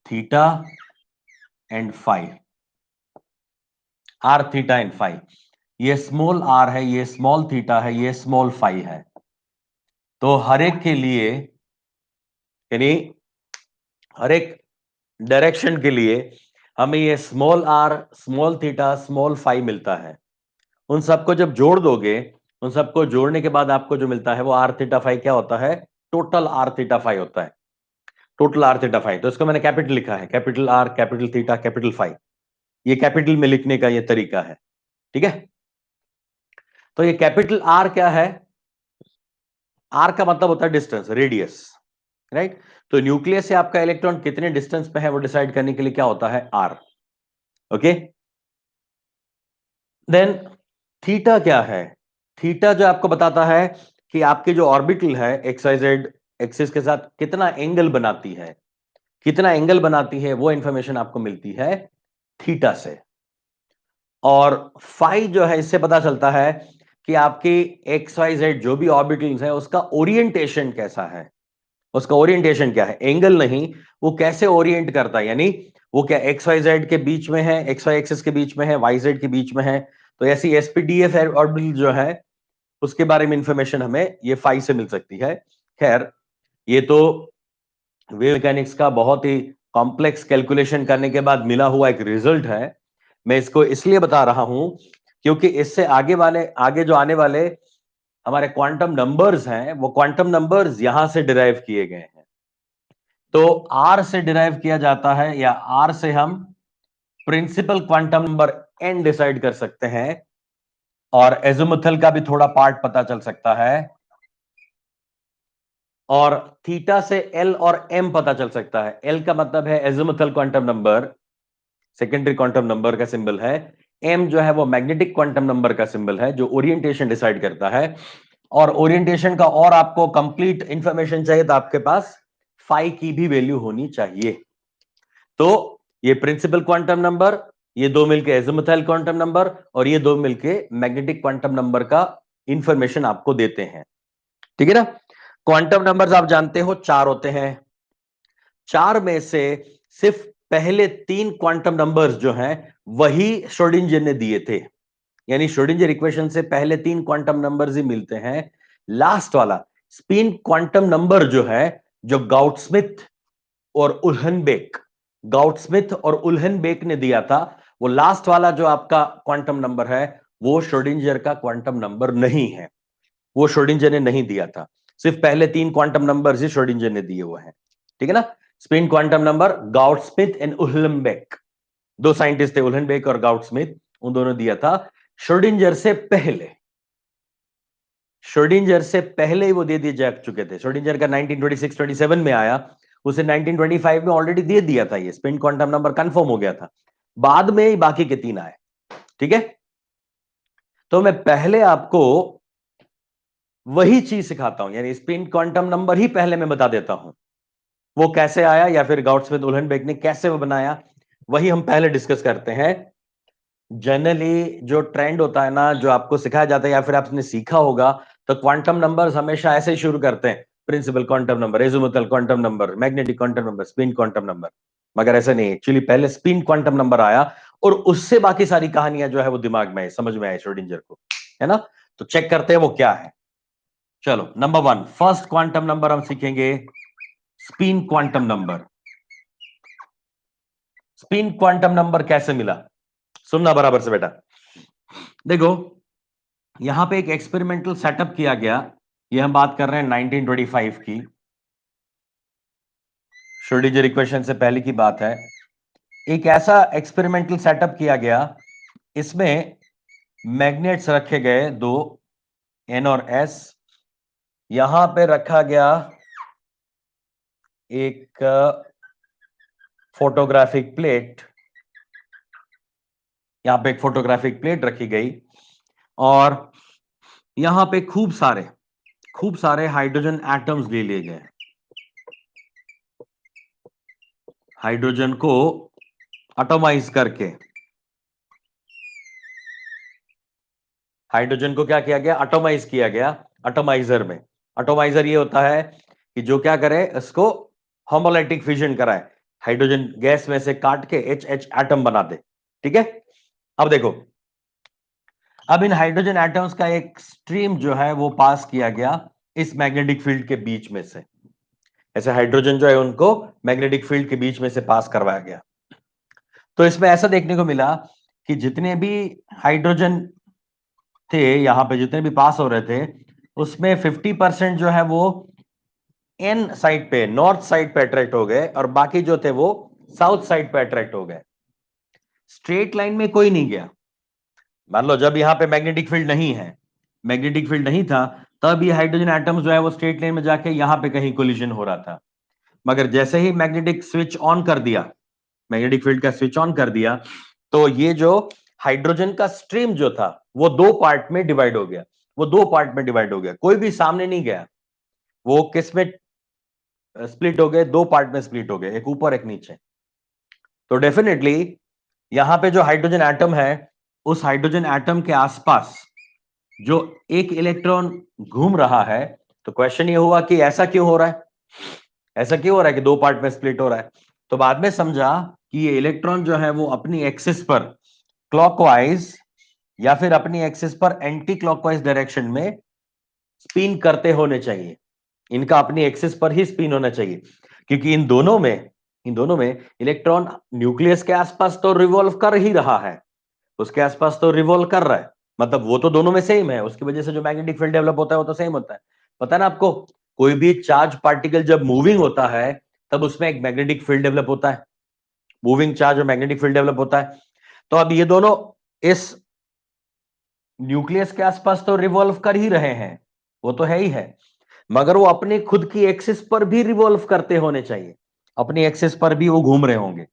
theta and phi. R, theta and phi. ये स्मॉल आर है, ये स्मॉल थीटा है, ये स्मॉल फाई है। तो हर एक के लिए, यानी हर एक डायरेक्शन के लिए हमें ये small r, small theta, small phi मिलता है। उन सबको जब जोड़ दोगे, उन सबको जोड़ने के बाद आपको जो मिलता है वो आर थीटा फाई क्या होता है? टोटल आर थीटा फाई होता है। टोटल आर थीटा फाई, तो इसको मैंने कैपिटल लिखा है, capital r, capital theta, capital phi. ये कैपिटल में लिखने का ये तरीका है, ठीक है? तो ये कैपिटल आर क्या है? आर का मतलब होता है डिस्टेंस, रेडियस, राइट? तो न्यूक्लियस से आपका इलेक्ट्रॉन कितने डिस्टेंस पे है वो डिसाइड करने के लिए क्या होता है? आर। ओके, देन थीटा क्या है? थीटा जो आपको बताता है कि आपके जो ऑर्बिटल है एक्स वाई जेड एक्सिस के साथ कितना एंगल बनाती है, कितना एंगल बनाती है, वो इंफॉर्मेशन आपको मिलती है थीटा से। और फाई जो है, इससे पता चलता है कि आपकी एक्स वाई जेड जो भी ऑर्बिटल्स है उसका ओरिएंटेशन कैसा है, उसका ओरिएंटेशन क्या है, एंगल नहीं, वो कैसे ओरिएंट करता है, यानी वो क्या एक्स वाई जेड के बीच में है, एक्स वाई एक्सिस के बीच में है, वाई जेड के बीच में है। तो ऐसी एसपीडीएफ ऑर्बिटल जो है उसके बारे में इंफॉर्मेशन हमें ये फाई से मिल सकती है। खैर, ये तो वेव मैकेनिक्स का बहुत ही कॉम्प्लेक्स कैलकुलेशन करने के बाद मिला हुआ एक रिजल्ट है। मैं इसको इसलिए बता रहा हूं क्योंकि इससे आगे जो आने वाले हमारे क्वांटम नंबर्स हैं, वो क्वांटम नंबर्स यहां से डिराइव किए गए हैं। तो आर से डिराइव किया जाता है, या आर से हम principal quantum number n decide कर सकते हैं, और एज़ोमुथल का भी थोड़ा पार्ट पता चल सकता है, और थीटा से एल और एम पता चल सकता है। एल का मतलब है azimuthal quantum number, secondary quantum number का सिंबल है। एम जो है वो मैग्नेटिक क्वांटम नंबर का सिंबल है, जो ओरिएंटेशन डिसाइड करता है। और ओरिएंटेशन का और आपको कंप्लीट इंफॉर्मेशन चाहिए तो आपके पास फाई की भी वैल्यू होनी चाहिए। तो ये प्रिंसिपल क्वांटम नंबर, ये दो मिलके एज़ोमुथल क्वांटम नंबर, और ये दो मिलके मैग्नेटिक क्वांटम नंबर का इंफॉर्मेशन आपको देते हैं। ठीक है ना। क्वांटम नंबर्स आप जानते हो चार होते हैं। चार में से सिर्फ पहले तीन क्वांटम नंबर्स जो हैं वही श्रोडिंगर ने दिए थे, यानी श्रोडिंगर इक्वेशन से पहले तीन क्वांटम नंबर्स ही मिलते हैं। लास्ट वाला स्पिन क्वांटम नंबर जो है, जो गाउट्समिथ और उल्हनबेक ने दिया था, वो लास्ट वाला जो आपका क्वांटम नंबर है वो श्रोडिंगर का क्वांटम नंबर नहीं है, वो श्रोडिंगर ने नहीं दिया था। सिर्फ पहले तीन क्वांटम नंबर ही श्रोडिंगर ने दिए हुए हैं। ठीक है ना। स्पिन क्वांटम नंबर गाउट्समिथ एंड उल्हनबेक, दो साइंटिस्ट थे, उल्हनबेक और गाउट्समिथ, उन दोनों दिया था। श्रोडिंगर से पहले ही वो दे दिए जा चुके थे। श्रोडिंगर का 1926-27 में आया, उसे 1925 में ऑलरेडी दे दिया था, ये स्पिन क्वांटम नंबर कंफर्म हो गया था। बाद में ही बाकी के तीन आए। ठीक है। तो मैं पहले आपको वही चीज सिखाता हूं, यानी स्पिन क्वांटम नंबर ही पहले मैं बता देता हूं, वो कैसे आया या फिर गाउट्समिथ उल्हनबेक ने कैसे वो बनाया, वही हम पहले डिस्कस करते हैं। जनरली जो ट्रेंड होता है ना, जो आपको सिखाया जाता है या फिर आपने सीखा होगा, तो क्वांटम नंबर्स हमेशा ऐसे ही शुरू करते हैं, principal quantum number, azimuthal quantum number, magnetic quantum number, spin quantum number. मगर ऐसा नहीं, एक्चुअली पहले स्पिन क्वांटम नंबर आया, और उससे बाकी सारी कहानियां जो है वो दिमाग में समझ में आई श्रोडिंगर को, है ना। तो चेक करते हैं वो क्या है। चलो, number one, first quantum number हम सीखेंगे spin quantum number. Spin quantum number कैसे मिला, सुनना बराबर से बेटा। देखो, यहां पे एक एक्सपेरिमेंटल सेटअप किया गया, ये हम बात कर रहे हैं 1925 की, श्रोडिंगर इक्वेशन से पहले की बात है। एक ऐसा एक्सपेरिमेंटल सेटअप किया गया, इसमें मैग्नेट्स रखे गए दो, एन और एस। यहां पे रखा गया एक फोटोग्राफिक प्लेट, यहां पे एक फोटोग्राफिक प्लेट रखी गई, और यहां पे खूब सारे हाइड्रोजन एटम्स ले लिए गए। हाइड्रोजन को एटॉमाइज करके, हाइड्रोजन को क्या किया गया, एटॉमाइज किया गया एटॉमाइजर में। एटॉमाइजर ये होता है कि जो क्या करे, इसको होमोलाइटिक फिजन कराए, हाइड्रोजन गैस में से काट के एच एच एटम बना दे। ठीक है। अब देखो, अब इन हाइड्रोजन एटम्स का एक स्ट्रीम जो है वो पास किया गया इस मैग्नेटिक फील्ड के बीच में से। ऐसे हाइड्रोजन जो है उनको मैग्नेटिक फील्ड के बीच में से पास करवाया गया। तो इसमें ऐसा देखने को मिला कि जितने भी हाइड्रोजन थे यहां पे, जितने भी पास हो रहे थे, उसमें 50% जो है वो एन साइड पे, नॉर्थ साइड पे अट्रैक्ट हो गए, और बाकी जो थे वो साउथ साइड पे अट्रैक्ट हो गए। स्ट्रेट लाइन में कोई नहीं गया। मान लो जब यहां पे मैग्नेटिक फील्ड नहीं है, मैग्नेटिक फील्ड नहीं था, तब ये हाइड्रोजन एटम्स जो है वो स्ट्रेट लाइन में जाके यहां पे कहीं कोलिजन हो रहा था। मगर जैसे ही मैग्नेटिक स्विच ऑन कर दिया, मैग्नेटिक फील्ड का स्विच ऑन कर दिया, तो ये जो हाइड्रोजन का स्ट्रीम जो था वो दो पार्ट में डिवाइड हो गया, कोई भी सामने नहीं गया। वो किस में स्प्लिट हो गए, दो पार्ट में स्प्लिट हो गए, एक ऊपर एक नीचे। तो डेफिनेटली यहां पे जो हाइड्रोजन एटम है, उस हाइड्रोजन एटम के आसपास जो एक इलेक्ट्रॉन घूम रहा है, तो क्वेश्चन ये हुआ कि ऐसा क्यों हो रहा है, कि दो पार्ट में स्प्लिट हो रहा है। तो बाद में समझा कि ये इलेक्ट्रॉन जो है वो अपनी एक्सिस पर क्लॉकवाइज या फिर अपनी एक्सिस पर एंटी क्लॉकवाइज डायरेक्शन में स्पिन करते होने चाहिए। इनका अपनी एक्सिस पर ही स्पिन होना चाहिए, क्योंकि इन दोनों में इलेक्ट्रॉन न्यूक्लियस के आसपास तो रिवॉल्व कर ही रहा है, उसके आसपास तो रिवॉल्व कर रहा है, मतलब वो तो दोनों में सेम है, उसकी वजह से जो मैग्नेटिक फील्ड डेवलप होता है वो तो सेम होता है। पता है ना आपको, कोई भी चार्ज पार्टिकल जब मूविंग होता है तब उसमें एक मैग्नेटिक फील्ड डेवलप होता है, मूविंग चार्ज और मैग्नेटिक फील्ड डेवलप होता है। तो अब ये दोनों इस न्यूक्लियस के आसपास तो रिवॉल्व कर ही रहे हैं, वो तो है ही है, मगर वो अपने खुद की एक्सिस पर भी रिवॉल्व करते होने चाहिए, अपनी एक्सिस पर भी वो घूम रहे होंगे।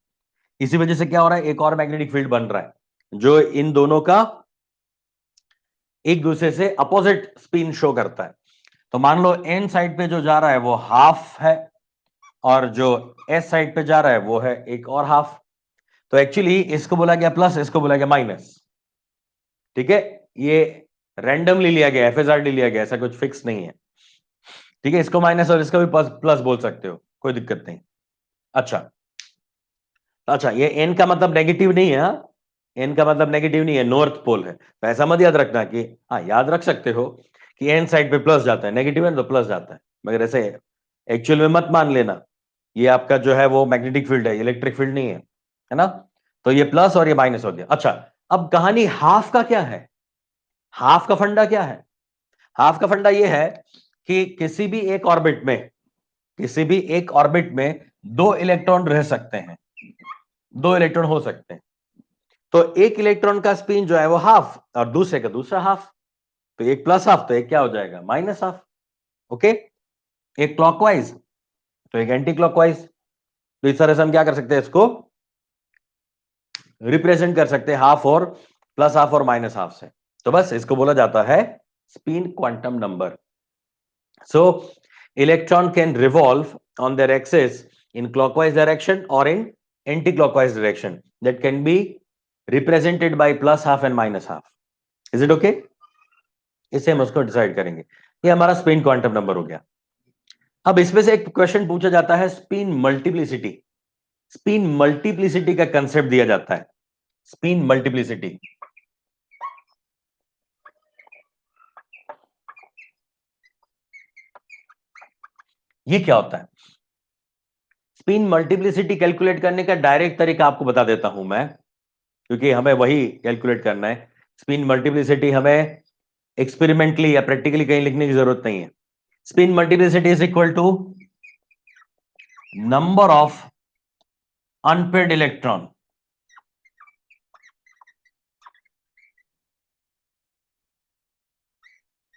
इसी वजह से क्या हो रहा है, एक और मैग्नेटिक फील्ड बन रहा है जो इन दोनों का एक दूसरे से अपोजिट स्पिन शो करता है। तो मान लो एन साइड पे जो जा रहा है वो हाफ है, और जो एस साइड पे जा रहा है वो है एक और हाफ। तो एक्चुअली इसको बोला गया प्लस, इसको बोला गया माइनस। ठीक है, ये रैंडमली लिया गया, एफएसआरडी लिया गया, ऐसा कुछ फिक्स नहीं है। ठीक है, इसको माइनस और इसको भी प्लस प्लस बोल सकते हो, कोई दिक्कत नहीं। अच्छा, अच्छा, ये एन का मतलब नेगेटिव नहीं है, हाँ, एन का मतलब नेगेटिव नहीं है, नॉर्थ पोल है, तो ऐसा मत याद रखना कि, हाँ याद रख सकते हो कि एन साइड पे प्लस जाता है, नेगेटिव है तो प्लस जाता है, मगर ऐसे एक्चुअल में मत मान लेना। ये आपका जो है वो मैग्नेटिक फील्ड है, इलेक्ट्रिक फील्ड नहीं है ना। तो ये प्लस और ये माइनस हो गया। अच्छा, अब कहानी हाफ का क्या है, हाफ का फंडा क्या है? हाफ का फंडा ये है कि किसी भी एक ऑर्बिट में दो इलेक्ट्रॉन रह सकते हैं, दो इलेक्ट्रॉन हो सकते हैं। तो एक इलेक्ट्रॉन का स्पिन जो है वो हाफ और दूसरे का दूसरा हाफ, तो एक प्लस हाफ तो एक क्या हो जाएगा, माइनस हाफ। ओके, एक क्लॉकवाइज तो एक एंटी क्लॉकवाइज। तो इस तरह से हम क्या कर सकते हैं, इसको रिप्रेजेंट कर सकते हैं हाफ और प्लस हाफ और माइनस हाफ से। तो बस इसको बोला जाता है spin quantum number. So electron can revolve on their axis in clockwise direction or in anti-clockwise direction, that can be represented by plus half and minus half. Is it okay? इससे हम उसको डिसाइड करेंगे। ये हमारा spin quantum number हो गया। अब इसमें से एक क्वेश्चन पूछा जाता है, स्पिन मल्टीप्लिसिटी। स्पिन मल्टीप्लिसिटी का कंसेप्ट दिया जाता है, स्पिन मल्टीप्लिसिटी। ये क्या होता है? स्पिन मल्टीप्लिसिटी कैलकुलेट करने का डायरेक्ट तरीका आपको बता देता हूं मैं, क्योंकि हमें वही कैलकुलेट करना है। स्पिन मल्टीप्लिसिटी हमें एक्सपेरिमेंटली या प्रैक्टिकली कहीं लिखने की जरूरत नहीं है। Spin multiplicity is equal to number of unpaired electron,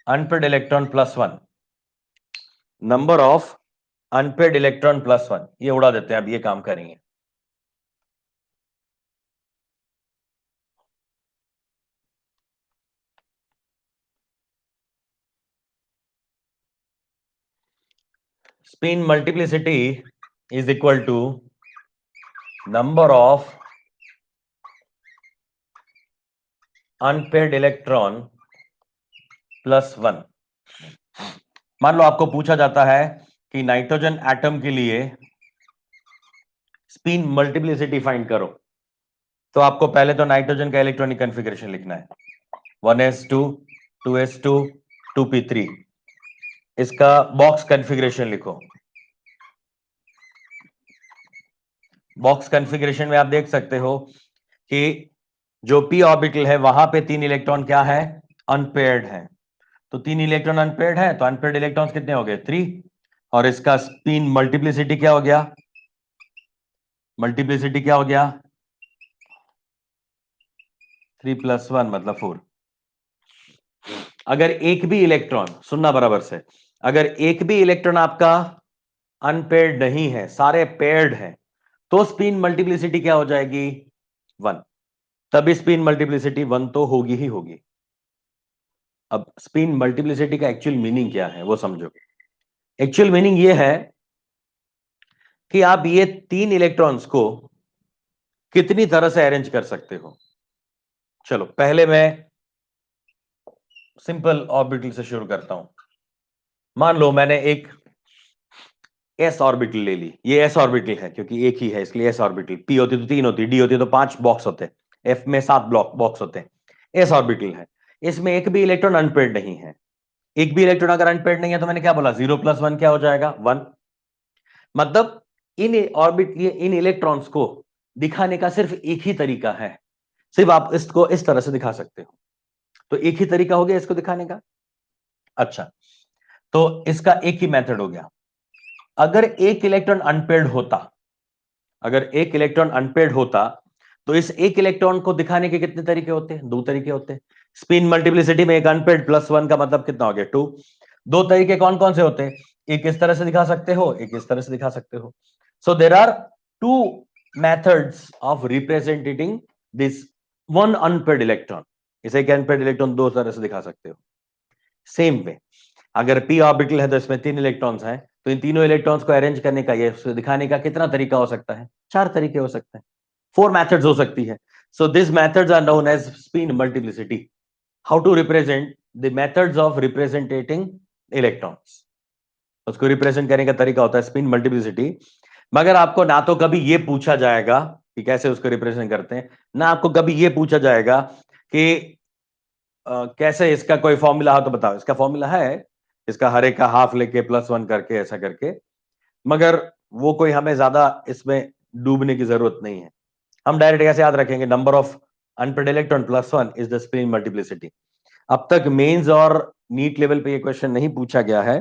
unpaired electron plus one, number of unpaired electron plus one. ये उड़ा देते हैं, अब ये काम करेंगे। Spin multiplicity is equal to number of unpaired electron plus one. मान लो आपको पूछा जाता है कि नाइट्रोजन एटम के लिए स्पिन मल्टीप्लिसिटी फाइंड करो, तो आपको पहले तो नाइट्रोजन का इलेक्ट्रॉनिक कॉन्फ़िगरेशन लिखना है, 1s2 2s2 2p3। इसका बॉक्स कॉन्फ़िगरेशन लिखो। बॉक्स कॉन्फ़िगरेशन में आप देख सकते हो कि जो p ऑर्बिटल है वहां पे तीन इलेक्ट्रॉन क्या है, अनपेयर्ड है। तो तीन इलेक्ट्रॉन अनपेयर्ड है, तो अनपेयर्ड इलेक्ट्रॉन्स कितने हो गए, 3। और इसका स्पिन मल्टीप्लिसिटी क्या हो गया, मल्टीप्लिसिटी क्या हो गया, 3 + 1 मतलब 4। अगर एक भी इलेक्ट्रॉन, सुनना बराबर से, अगर एक भी इलेक्ट्रॉन आपका अनपेयर्ड नहीं है, सारे पेयर्ड हैं, तो स्पिन मल्टीप्लिसिटी क्या हो जाएगी, 1। तभी स्पिन मल्टीप्लिसिटी 1 तो होगी ही होगी। अब स्पिन मल्टीप्लिसिटी का एक्चुअल मीनिंग क्या है वो समझो। एक्चुअल मीनिंग ये है कि आप ये तीन इलेक्ट्रॉन्स को कितनी तरह से अरेंज कर सकते हो। चलो पहले मैं सिंपल ऑर्बिटल से शुरू करता हूं। मान लो मैंने एक एस ऑर्बिटल ले ली, ये एस ऑर्बिटल है क्योंकि एक ही है इसलिए एस ऑर्बिटल। पी होती तो 3 होती, डी होती तो 5 बॉक्स होते, एफ में 7 बॉक्स होते हैं। एस ऑर्बिटल है, इसमें एक भी इलेक्ट्रॉन अनपेयर्ड नहीं है। एक भी इलेक्ट्रॉन अगर अनपेयर्ड नहीं है तो मैंने क्या बोला, 0+1 क्या हो जाएगा, 1। मतलब इन ऑर्बिट इन इलेक्ट्रॉन्स को दिखाने का सिर्फ एक ही तरीका है, सिर्फ आप इसको इस तरह से दिखा सकते हो। तो एक ही तरीका हो गया इसको दिखाने का। अच्छा, तो इसका एक ही मेथड हो गया। अगर एक इलेक्ट्रॉन अनपेयर्ड होता, अगर एक इलेक्ट्रॉन अनपेयर्ड होता तो इस एक इलेक्ट्रॉन को दिखाने के कितने तरीके होते हैं, 2 तरीके होते हैं। स्पिन मल्टीप्लिसिटी में एक अनपेयर्ड +1 का मतलब कितना हो गया, 2। 2 तरीके कौन कौन से होते हैं, एक इस तरह से दिखा सकते हो, एक इस तरह से दिखा सकते हो। So there are 2 methods of representing this one unpaired electron. इसे एक अनपेयर्ड इलेक्ट्रॉन 2 तरह से दिखा सकते हो। सेम वे, अगर p ऑर्बिटल है तो इसमें 3 इलेक्ट्रॉन्स हैं, तो इन तीनों इलेक्ट्रॉन्स को अरेंज करने का, ये दिखाने का कितना तरीका हो सकता है, 4 तरीके हो सकते हैं, 4 मेथड्स हो सकती है। So this methods are known as spin multiplicity. How to represent the methods of representing electrons, उसको रिप्रेजेंट करने का तरीका होता है स्पिन मल्टीप्लिसिटी। मगर आपको ना तो कभी ये पूछा जाएगा कि कैसे उसको रिप्रेजेंट करते हैं, ना आपको कभी ये पूछा जाएगा कि कैसे इसका कोई फॉर्मूला हो तो बताओ। इसका फॉर्मूला है, इसका हर एक का हाफ लेके +1 करके ऐसा करके, मगर वो कोई हमें ज्यादा इसमें डूबने की जरूरत नहीं है। हम डायरेक्ट कैसे याद रखेंगे, number of unpaired electron +1 is the spin multiplicity. अब तक मेंस और नीट लेवल पे ये क्वेश्चन नहीं पूछा गया है,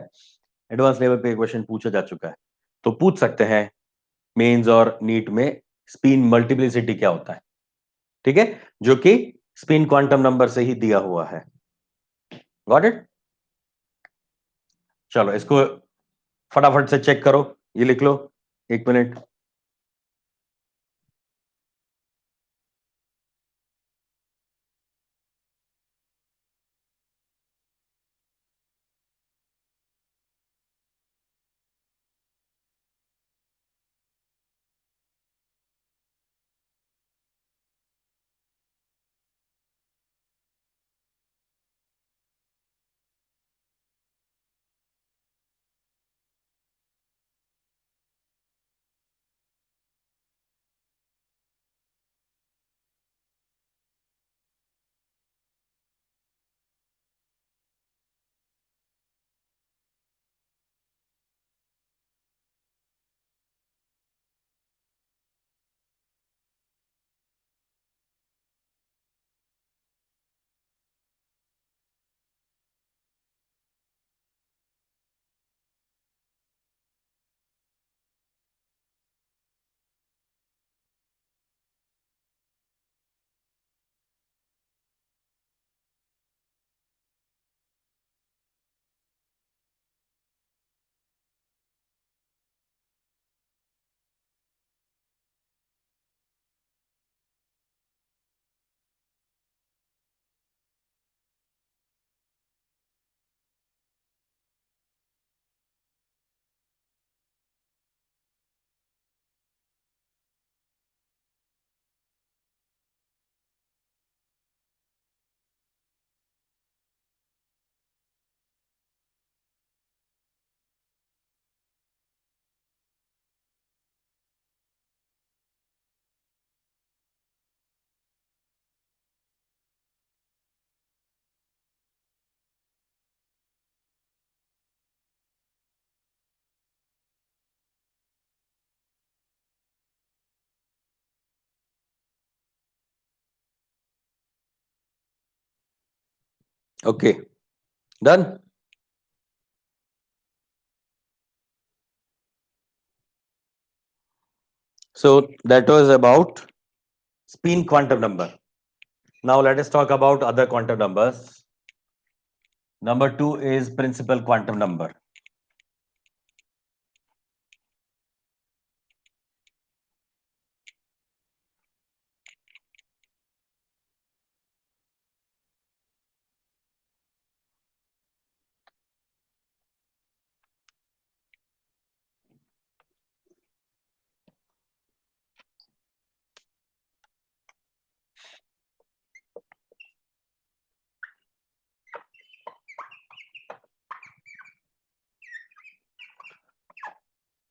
एडवांस लेवल पे ये क्वेश्चन पूछा जा चुका है, तो पूछ सकते हैं मेंस और नीट में स्पिन मल्टीप्लिसिटी क्या होता है, ठीक है, जो कि स्पिन क्वांटम नंबर से ही दिया हुआ है। Got it. चलो इसको फटाफट से चेक करो, ये लिख लो, 1 minute. Okay, done. So that was about spin quantum number. Now let us talk about other quantum numbers. Number 2 is principal quantum number.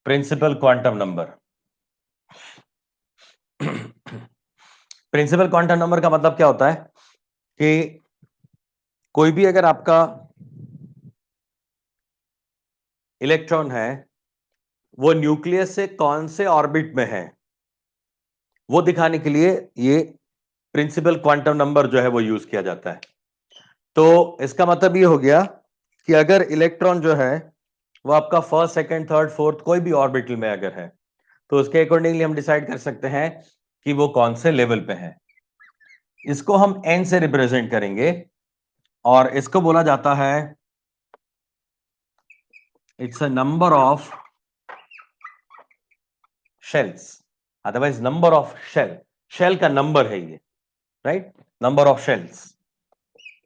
Principal quantum number. Principal quantum number का मतलब क्या होता है कि कोई भी अगर आपका इलेक्ट्रॉन है वो न्यूक्लियस से कौन से ऑर्बिट में है वो दिखाने के लिए ये प्रिंसिपल क्वांटम नंबर जो है वो यूज किया जाता है। तो इसका मतलब ये हो गया कि अगर इलेक्ट्रॉन जो है वो आपका फर्स्ट सेकंड थर्ड फोर्थ कोई भी ऑर्बिटल में अगर है तो उसके अकॉर्डिंगली हम डिसाइड कर सकते हैं कि वो कौन से लेवल पे है। इसको हम n से रिप्रेजेंट करेंगे और इसको बोला जाता है it's a number of shells, otherwise number of shell, shell का नंबर है ये, राइट, नंबर ऑफ शेल्स।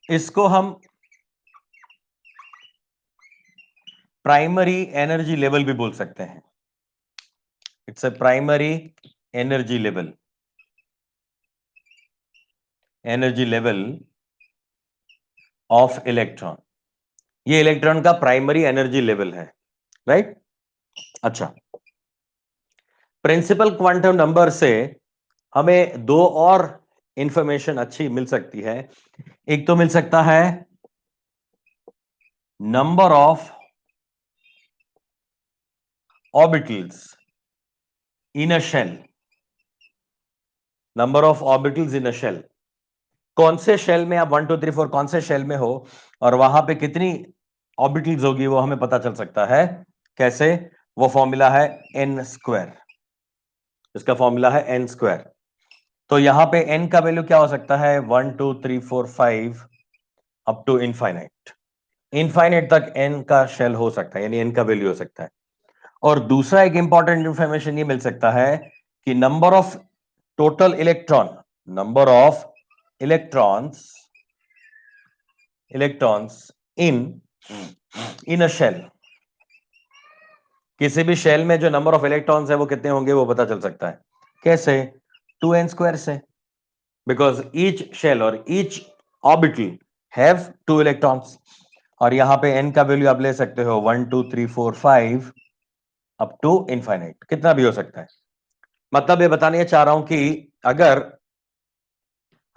इसको हम प्राइमरी एनर्जी लेवल भी बोल सकते हैं। It's a primary energy level, energy level of electron, ये इलेक्ट्रॉन का प्राइमरी एनर्जी लेवल है, राइट। अच्छा, प्रिंसिपल क्वांटम नंबर से हमें दो और इंफॉर्मेशन अच्छी मिल सकती है। एक तो मिल सकता है number of orbitals in a shell, number of orbitals in a shell, कौन से शेल में आप 1 2 3 4 कौन से शेल में हो और वहां पे कितनी ऑर्बिटल्स होगी वो हमें पता चल सकता है। कैसे? वो फॉर्मूला है n स्क्वायर, इसका फॉर्मूला है n स्क्वायर। तो यहां पे n का वैल्यू क्या हो सकता है? 1 2 3 4 5 अप टू इनफाइनाइट, इनफाइनाइट तक n का शेल हो सकता है, यानी n का वैल्यू हो सकता है। और दूसरा एक इंपॉर्टेंट इंफॉर्मेशन ये मिल सकता है कि number of total electron, number of electrons, electrons in a shell, किसी भी शेल में जो नंबर ऑफ इलेक्ट्रॉन्स है वो कितने होंगे वो पता चल सकता है। कैसे? 2n स्क्वायर से, बिकॉज ईच शेल और ईच ऑर्बिटल हैव 2 इलेक्ट्रॉन्स। और यहां पे n का वैल्यू आप ले सकते हो 1 2 3 4 5 अप टू इनफाइनाइट, कितना भी हो सकता है। मतलब ये बताने चाह रहा हूं कि अगर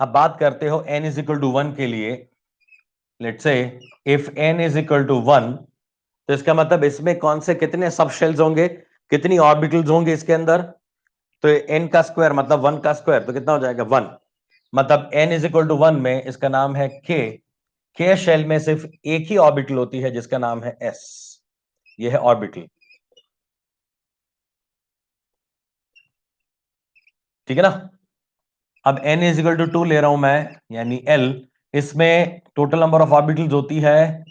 आप बात करते हो n इज इक्वल टू 1 के लिए, let's say if n is equal to 1, तो इसका मतलब इसमें कौन से कितने सब शेल्स होंगे, कितनी ऑर्बिटल्स होंगे इसके अंदर। तो n का स्क्वायर मतलब 1 का स्क्वायर, तो कितना हो जाएगा 1। मतलब n इज इक्वल टू 1 में इसका नाम है k शेल में सिर्फ एक ही ऑर्बिटल होती है जिसका नाम है s, ये है ऑर्बिटल, ठीक है ना। अब n इज इक्वल टू 2 ले रहा हूं मैं, यानी l, इसमें टोटल नंबर ऑफ ऑर्बिटल्स होती है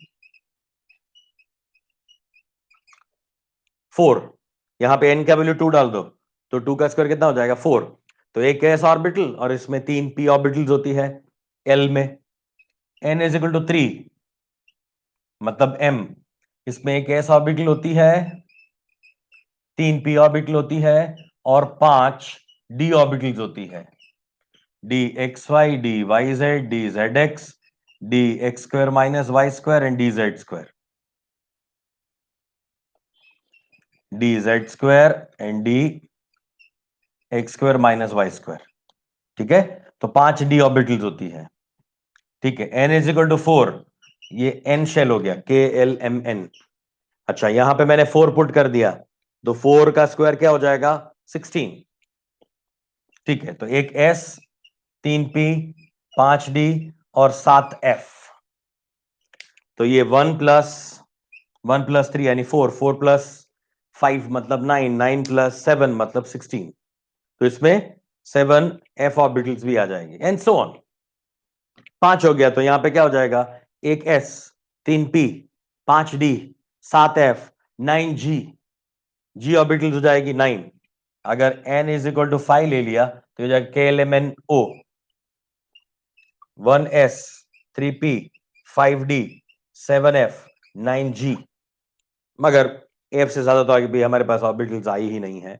4। यहां पे n का वैल्यू 2 डाल दो तो 2 का स्क्वायर कितना हो जाएगा 4। तो एक s ऑर्बिटल और इसमें 3 p ऑर्बिटल्स होती है l में। n इज इक्वल टू 3 मतलब m, इसमें एक s ऑर्बिटल होती है, 3 p ऑर्बिटल होती है और 5 d ऑर्बिटल्स होती है, dxy dyz dzx dx square minus y square and dz square, dz square and dx square minus y square, ठीक है। तो 5 d ऑर्बिटल्स होती है, ठीक है। n इज इक्वल टू 4, ये n शेल हो गया, k l m n। अच्छा, यहां पे मैंने 4 पुट कर दिया तो 4 का स्क्वायर क्या हो जाएगा 16, ठीक है। तो एक s, 3p, 5d और 7f, तो ये 1 प्लस 3 यानी 4, 4 प्लस 5 मतलब 9, 9 प्लस 7 मतलब 16। तो इसमें 7 f ऑर्बिटल्स भी आ जाएंगे एंड सो ऑन। 5 हो गया तो यहां पे क्या हो जाएगा, एक s, 3p, 5d, 7f, 9g, g orbitals हो जाएगी 9। अगर n इज इक्वल टू 5 ले लिया तो हो जाएगा के L M N O, 1s, 3p, 5d, 7f, 9g। मगर एफ से ज्यादा तो आगे भी हमारे पास ऑर्बिटल्स आई ही नहीं है,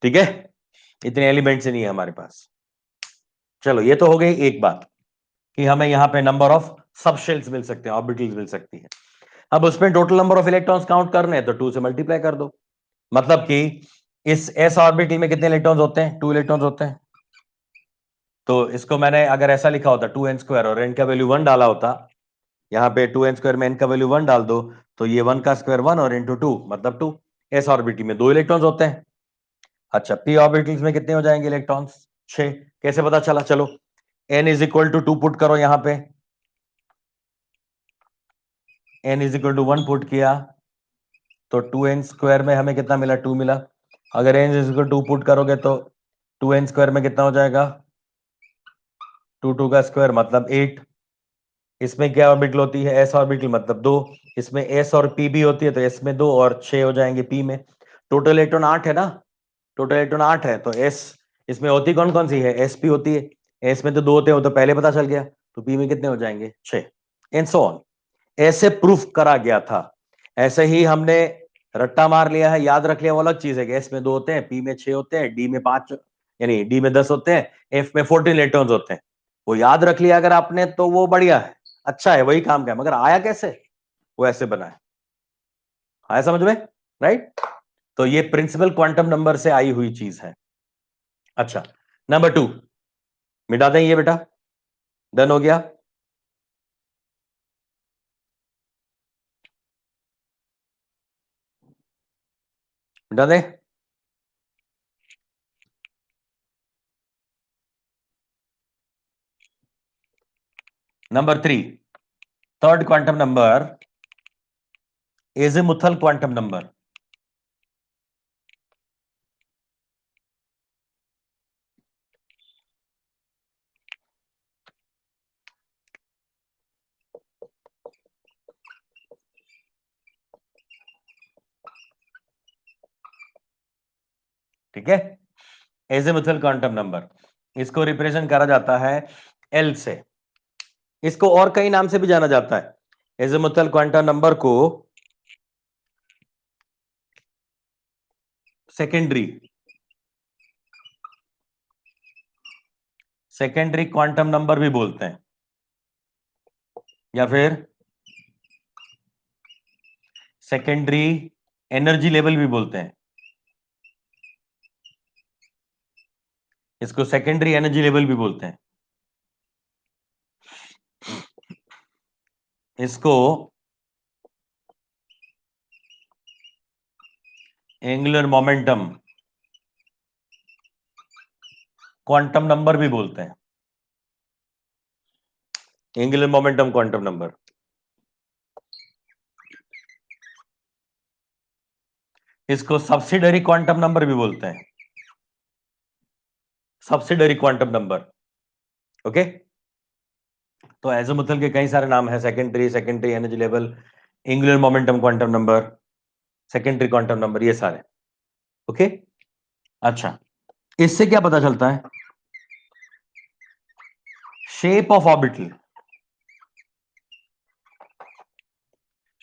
ठीक है, इतने एलिमेंट्स ही नहीं है हमारे पास। चलो, ये तो हो गई एक बात कि हमें यहां पे नंबर ऑफ सबशेल्स मिल सकते हैं, ऑर्बिटल्स मिल सकती है। अब उसमें total number of electrons count करने हैं तो 2 से मल्टीप्लाई कर दो, मतलब कि इस s ऑर्बिटल में कितने इलेक्ट्रॉन्स होते हैं? 2 इलेक्ट्रॉन्स होते हैं। तो इसको मैंने अगर ऐसा लिखा होता 2n² और n का वैल्यू 1 डाला होता, यहां पे 2n² में n का वैल्यू 1 डाल दो, तो ये 1 का स्क्वायर 1 और इंटू 2 मतलब 2। s ऑर्बिटल में 2 इलेक्ट्रॉन्स होते हैं। अच्छा, p ऑर्बिटल्स में कितने हो जाएंगे इलेक्ट्रॉन्स? 6। कैसे पता चला? चलो n is equal to 2 put करो यहां पे, n is equal to 1 put किया तो 2n² में हमें कितना मिला? 2 मिला। अगर n is equal to 2 put करोगे तो 2n² में कितना हो जाएगा? 2 का स्क्वायर मतलब 8। इसमें क्या ऑर्बिटल होती है? s ऑर्बिटल मतलब 2। इसमें s और p भी होती है, तो s में 2 और 6 हो जाएंगे p में। टोटल इलेक्ट्रॉन 8 है ना? टोटल इलेक्ट्रॉन 8 है, तो s इसमें होती कौन कौन सी है? sp होती है। s में तो 2 होते हैं, वो तो पहले पता चल गया, तो p में कितने हो जाएंगे? 6। And so on. ऐसे प्रूफ करा गया था। ऐसे ही हमने रट्टा मार लिया है, याद रख लिया, वो अलग चीज है कि s में 2 होते हैं, p में 6 होते हैं, d में 5 यानी d में 10 होते हैं, f में 14 इलेक्ट्रॉन्स होते हैं। वो याद रख लिया अगर आपने तो वो बढ़िया है, अच्छा है, वही काम का है। मगर आया कैसे? वो ऐसे बना है। आया समझ में? राइट। तो ये प्रिंसिपल क्वांटम नंबर से आई हुई चीज है। अच्छा, नंबर 2 मिटा दें ये बेटा। डन हो गया। मिटा दें। Number 3, third quantum number, azimuthal quantum number. ठीक है, एजिमुथल क्वांटम नंबर, इसको रिप्रेजेंट करा जाता है एल से। इसको और कई नाम से भी जाना जाता है। एजिमुथल क्वांटम नंबर को सेकेंडरी सेकेंडरी क्वांटम नंबर भी बोलते हैं, या फिर सेकेंडरी एनर्जी लेवल भी बोलते हैं। इसको सेकेंडरी एनर्जी लेवल भी बोलते हैं। इसको एंगुलर मोमेंटम क्वांटम नंबर भी बोलते हैं। Angular momentum quantum number. इसको सब्सिडरी क्वांटम नंबर भी बोलते हैं। Subsidiary quantum number. ओके, तो एजिमुथल के कई सारे नाम है, secondary energy level, angular momentum quantum number, secondary quantum number, ये सारे। ओके। अच्छा, इससे क्या पता चलता है? Shape of orbital.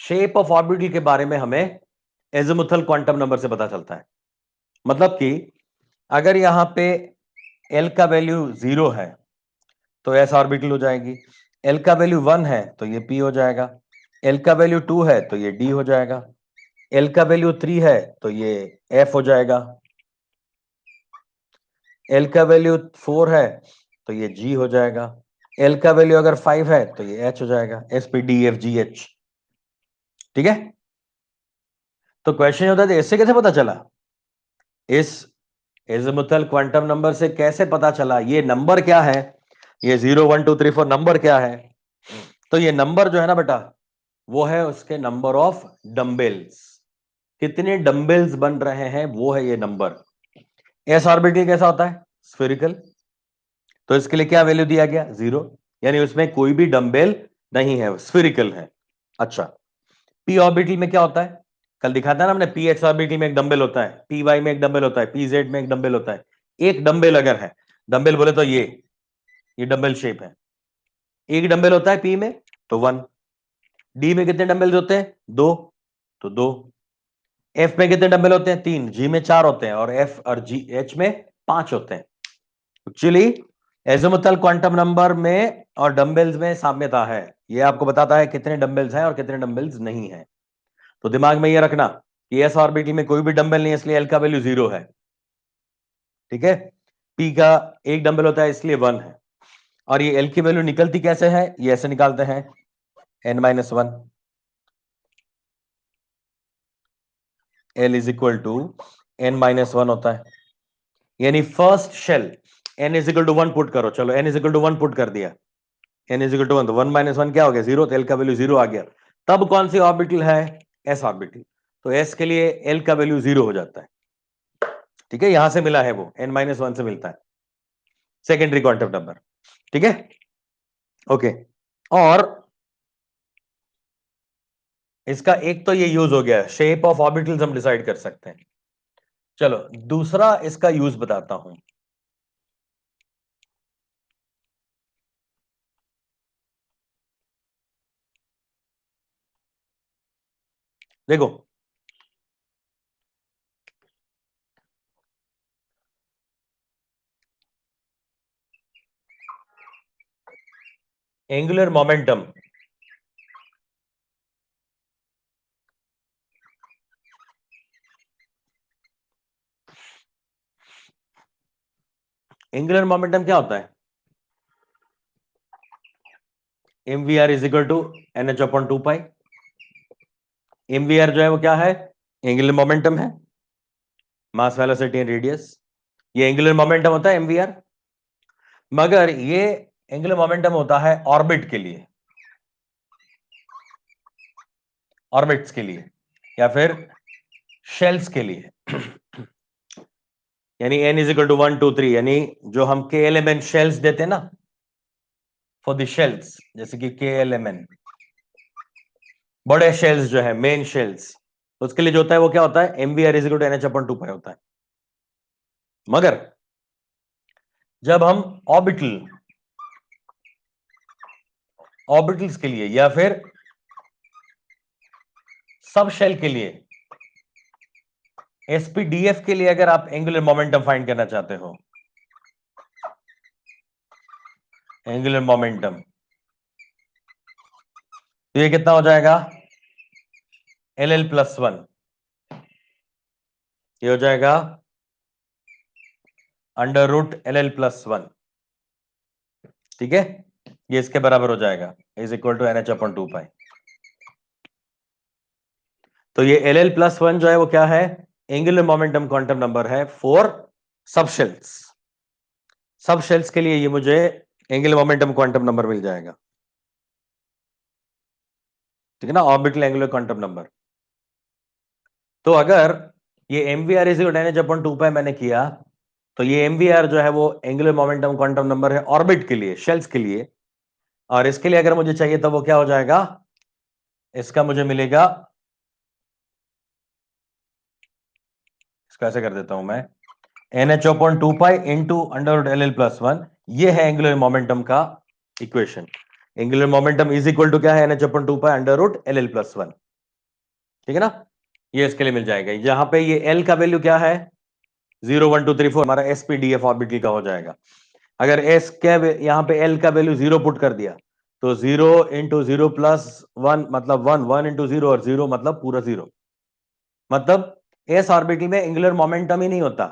Shape of orbital के बारे में हमें एजिमुथल क्वांटम नंबर से पता चलता है। मतलब कि अगर यहां पे एल का वैल्यू 0 है तो एस ऑर्बिटल हो जाएगी, एल का वैल्यू 1 है तो ये पी हो जाएगा, एल का वैल्यू 2 है तो ये डी हो जाएगा, एल का वैल्यू 3 है तो ये एफ हो जाएगा, एल का वैल्यू 4 है तो ये जी हो जाएगा, एल का वैल्यू अगर 5 है तो ये एच हो जाएगा, S P D F G H. ठीक है। तो क्वेश्चन होता है इससे कैसे पता चला? इस एजिमुथल क्वांटम नंबर से कैसे पता चला? ये नंबर क्या है? ये 0 1 2 3 4 नंबर क्या है? तो ये नंबर जो है ना बेटा, वो है उसके नंबर ऑफ डंबल्स। कितने डंबल्स बन रहे हैं वो है ये नंबर। एस ऑर्बिटल कैसा होता है? स्फेरिकल। तो इसके लिए क्या वैल्यू दिया गया? 0, यानी उसमें कोई भी डंबल नहीं है, स्फेरिकल है। अच्छा, पी ऑर्बिटल में क्या होता है? कल दिखाता है ना हमने, पी एक्स ऑर्बिटल में एक डंबल होता है, पी वाई में एक डंबल होता है, पी जेड में एक डंबल होता है। एक डंबल अगर है, डंबल बोले तो ये डंबल शेप है। एक डंबल होता है पी में तो 1, डी में कितने डंबल्स होते हैं? 2, तो 2, एफ में कितने डंबल होते हैं? 3, जी में 4 होते हैं, और एफ और जी एच में 5 होते हैं। एक्चुअली एजिमुथल क्वांटम नंबर में और डंबल्स में साम्यता है। ये आपको बताता है कितने डंबल्स हैं और कितने डंबल्स नहीं है। तो दिमाग में ये रखना, कि एस ऑर्बिटल में कोई भी डंबल नहीं है इसलिए एल का वैल्यू 0 है, ठीक है। पी का एक डंबल होता है इसलिए 1 है। और ये एल की वैल्यू निकलती कैसे है, ये ऐसे निकालते हैं n-1, L is equal to n-1 होता है, यानी first shell n is equal to 1 put करो, चलो n is equal to 1 put कर दिया, n इज इक्वल टू 1, तो 1-1 क्या हो गया 0, तो एल का वैल्यू 0 आ गया। तब कौन सी ऑर्बिटल है, एस ऑर्बिटल, तो एस के लिए एल का वैल्यू 0 हो जाता है, ठीक है। यहां से मिला है वो n-1 से मिलता है सेकेंडरी क्वांटम नंबर, ठीक है, ओके। और इसका एक तो ये यूज हो गया, शेप ऑफ ऑर्बिटल्स हम डिसाइड कर सकते हैं। चलो दूसरा इसका यूज बताता हूं। देखो एंगुलर मोमेंटम, एंगुलर मोमेंटम क्या होता है, m v r is equal to n h upon 2 pi. M v r जो है वो क्या है, एंगुलर मोमेंटम है, मास वेलोसिटी एंड रेडियस, ये एंगुलर मोमेंटम होता है एम वी आर। मगर ये एंगुलर मोमेंटम होता है ऑर्बिट के लिए, ऑर्बिट्स के लिए या फिर शेल्स के लिए, यानी n इज इक्वल टू 1 2 3, यानी जो हम के एल एम एन शेल्स देते हैं ना, फॉर द शेल्स, जैसे कि के एल एम एन बड़े शेल्स जो है मेन शेल्स, उसके लिए जो होता है वो क्या होता है, m v r is equal to n h upon 2 pi होता है। मगर जब हम ऑर्बिटल ऑर्बिटल्स के लिए या फिर सब शेल के लिए, एसपीडीएफ के लिए, अगर आप एंगुलर मोमेंटम फाइंड करना चाहते हो, एंगुलर मोमेंटम, तो ये कितना हो जाएगा, एल एल प्लस 1, ये हो जाएगा under root l l plus 1, ठीक है, ये इसके बराबर हो जाएगा, is equal to n h upon 2 pi. तो ये एल एल प्लस 1 जो है वो क्या है, एंगुलर मोमेंटम क्वांटम नंबर है फॉर सब शेल्स। सब शेल्स के लिए ये मुझे एंगुलर मोमेंटम क्वांटम नंबर मिल जाएगा, ठीक है ना, ऑर्बिटल एंगुलर क्वांटम नंबर। तो अगर ये m v r is equal to n h upon 2 pi मैंने किया, तो ये एम वी आर जो है वो एंगुलर मोमेंटम क्वांटम नंबर है ऑर्बिट के लिए, शेल्स के लिए। और इसके लिए अगर मुझे चाहिए तो वो क्या हो जाएगा, इसका मुझे मिलेगा, इसको ऐसे कर देता हूं मैं, n h upon 2 pi into under root l l plus 1, ये है एंगुलर मोमेंटम का equation. Angular momentum is equal to क्या है, n h upon 2 pi under root l l plus 1, ठीक है ना, ये इसके लिए मिल जाएगा। जहां पे ये एल का वैल्यू क्या है, 0 1 2 3 4, हमारा एसपीडीएफ ऑर्बिटल का हो जाएगा। अगर एस के यहां पे एल का वैल्यू 0 पुट कर दिया, तो 0 × 0 + 1 मतलब 1, 1 × 0 और 0 मतलब पूरा 0, मतलब एस ऑर्बिटल में एंगुलर मोमेंटम ही नहीं होता,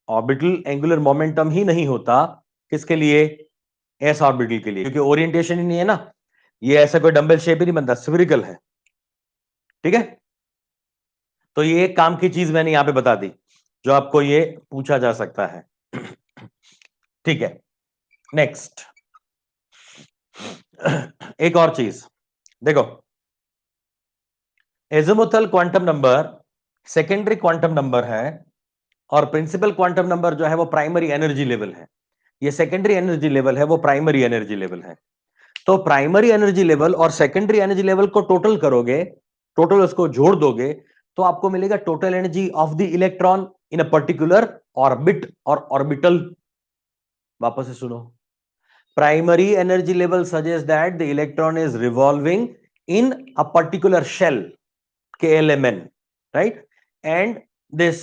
ऑर्बिटल एंगुलर मोमेंटम ही नहीं होता, किसके लिए, एस ऑर्बिटल के लिए, क्योंकि ओरिएंटेशन ही नहीं है ना, ये ऐसा कोई डंबल शेप ही नहीं बनता, स्फेरिकल है, ठीक है। तो ये एक काम की चीज मैंने यहां पे बता दी जो आपको ये पूछा जा सकता है, ठीक है। नेक्स्ट एक और चीज देखो, azimuthal quantum number secondary quantum number है, और प्रिंसिपल क्वांटम नंबर जो है वो प्राइमरी एनर्जी लेवल है। ये सेकेंडरी एनर्जी लेवल है, वो प्राइमरी एनर्जी लेवल है। तो प्राइमरी एनर्जी लेवल और सेकेंडरी एनर्जी लेवल को टोटल करोगे, टोटल उसको जोड़ दोगे, तो आपको मिलेगा total energy of the electron in a particular orbit और ऑर्बिटल। वापस से सुनो, primary energy level suggest that the electron is revolving in a particular shell KLMN, right? And this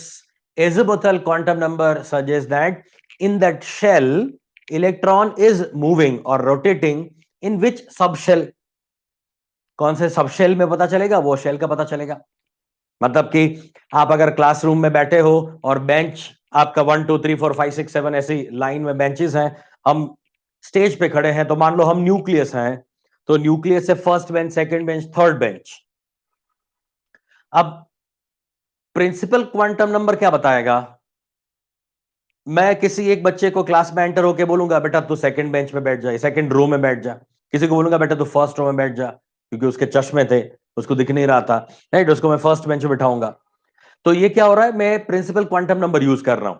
azimuthal quantum number suggests that in that shell, electron is moving or rotating in which subshell? कौन से subshell में पता चलेगा, वो shell का पता चलेगा। मतलब कि आप अगर क्लासरूम में बैठे हो और बेंच आपका 1 2 3 4 5 6 7 ऐसी लाइन में बेंचेस हैं, हम स्टेज पे खड़े हैं, तो मान लो हम न्यूक्लियस हैं, तो न्यूक्लियस से first bench, second bench, third bench. अब प्रिंसिपल क्वांटम नंबर क्या बताएगा? मैं किसी एक बच्चे को क्लास में एंटर होके बोलूंगा बेटा तू सेकंड बेंच पे बैठ जा, सेकंड रो में बैठ जा। किसी को बोलूंगा बेटा तू फर्स्ट रो में बैठ जा, क्योंकि उसके चश्मे थे, उसको दिख नहीं रहा था, राइट, उसको मैं फर्स्ट बेंच पे बिठाऊंगा। तो ये क्या हो रहा है, मैं प्रिंसिपल क्वांटम नंबर यूज कर रहा हूं।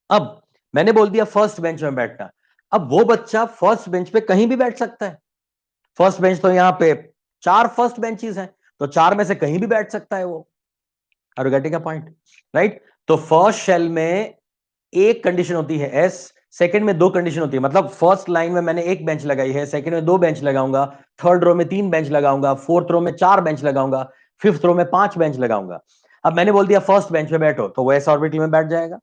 अब मैंने बोल दिया फर्स्ट बेंच में बैठना, अब वो बच्चा फर्स्ट बेंच पे कहीं भी बैठ सकता है। फर्स्ट बेंच तो यहां पे 4 फर्स्ट बेंचेस हैं, तो 4 में से कहीं भी बैठ सकता है वो। Are you getting a point? Right. तो फर्स्ट शेल में एक कंडीशन होती है एस, सेकंड में 2 कंडीशन होती है, मतलब फर्स्ट लाइन में मैंने एक बेंच लगाई है, सेकंड में 2 बेंच लगाऊंगा, थर्ड रो में 3 बेंच लगाऊंगा, फोर्थ रो में 4 बेंच लगाऊंगा, फिफ्थ रो में 5 बेंच लगाऊंगा। अब मैंने बोल दिया फर्स्ट बेंच पे बैठो, तो वो एस ऑर्बिटल में बैठ जाएगा।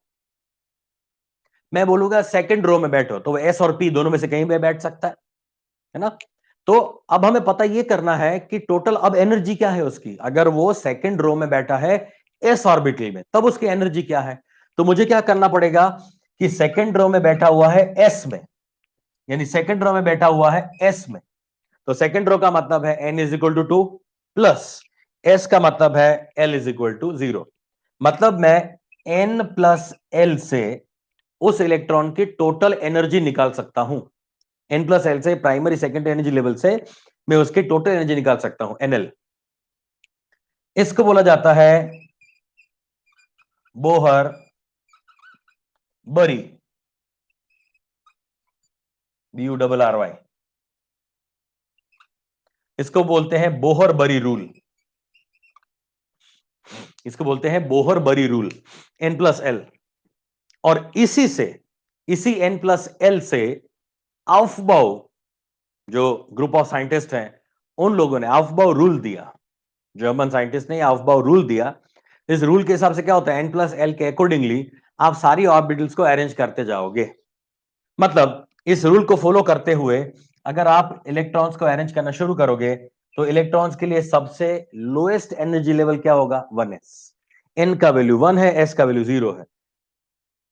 मैं बोलूंगा सेकंड रो में बैठो, तो वो एस और पी दोनों में से कहीं भी बैठ सकता है ना। तो अब हमें पता ये करना है कि टोटल अब एनर्जी क्या है उसकी। अगर वो सेकंड रो में बैठा है एस ऑर्बिटल में, तब उसकी एनर्जी क्या है। तो मुझे क्या करना पड़ेगा कि सेकंड रो में बैठा हुआ है एस में, यानी सेकंड रो में बैठा हुआ है एस में, तो सेकंड रो का मतलब है n is equal to 2 plus s का मतलब है एल इज इक्वल टू 0। मतलब मैं एन प्लस एल से उस इलेक्ट्रॉन की टोटल एनर्जी निकाल सकता हूं। एन प्लस एल से, प्राइमरी सेकेंडरी एनर्जी लेवल से मैं उसकी टोटल एनर्जी निकाल सकता हूं, एनएल। इसको बोला जाता है बोहर बरी, BURRY। इसको बोलते हैं बोहर बरी रूल, इसको बोलते हैं बोहर बरी रूल, एन प्लस एल। और इसी से, इसी एन प्लस एल से आउफबाउ, जो ग्रुप ऑफ साइंटिस्ट हैं, उन लोगों ने आउफबाउ रूल दिया। जर्मन साइंटिस्ट ने आउफबाउ रूल दिया। इस रूल के हिसाब से क्या होता है, एन प्लस एल के अकॉर्डिंगली आप सारी ऑर्बिटल्स को अरेंज करते जाओगे। मतलब इस रूल को फॉलो करते हुए अगर आप इलेक्ट्रॉन्स को अरेंज करना शुरू करोगे, तो इलेक्ट्रॉन्स के लिए सबसे लोएस्ट एनर्जी लेवल क्या होगा, 1s। एन का वैल्यू 1 है, एस का वैल्यू 0 है।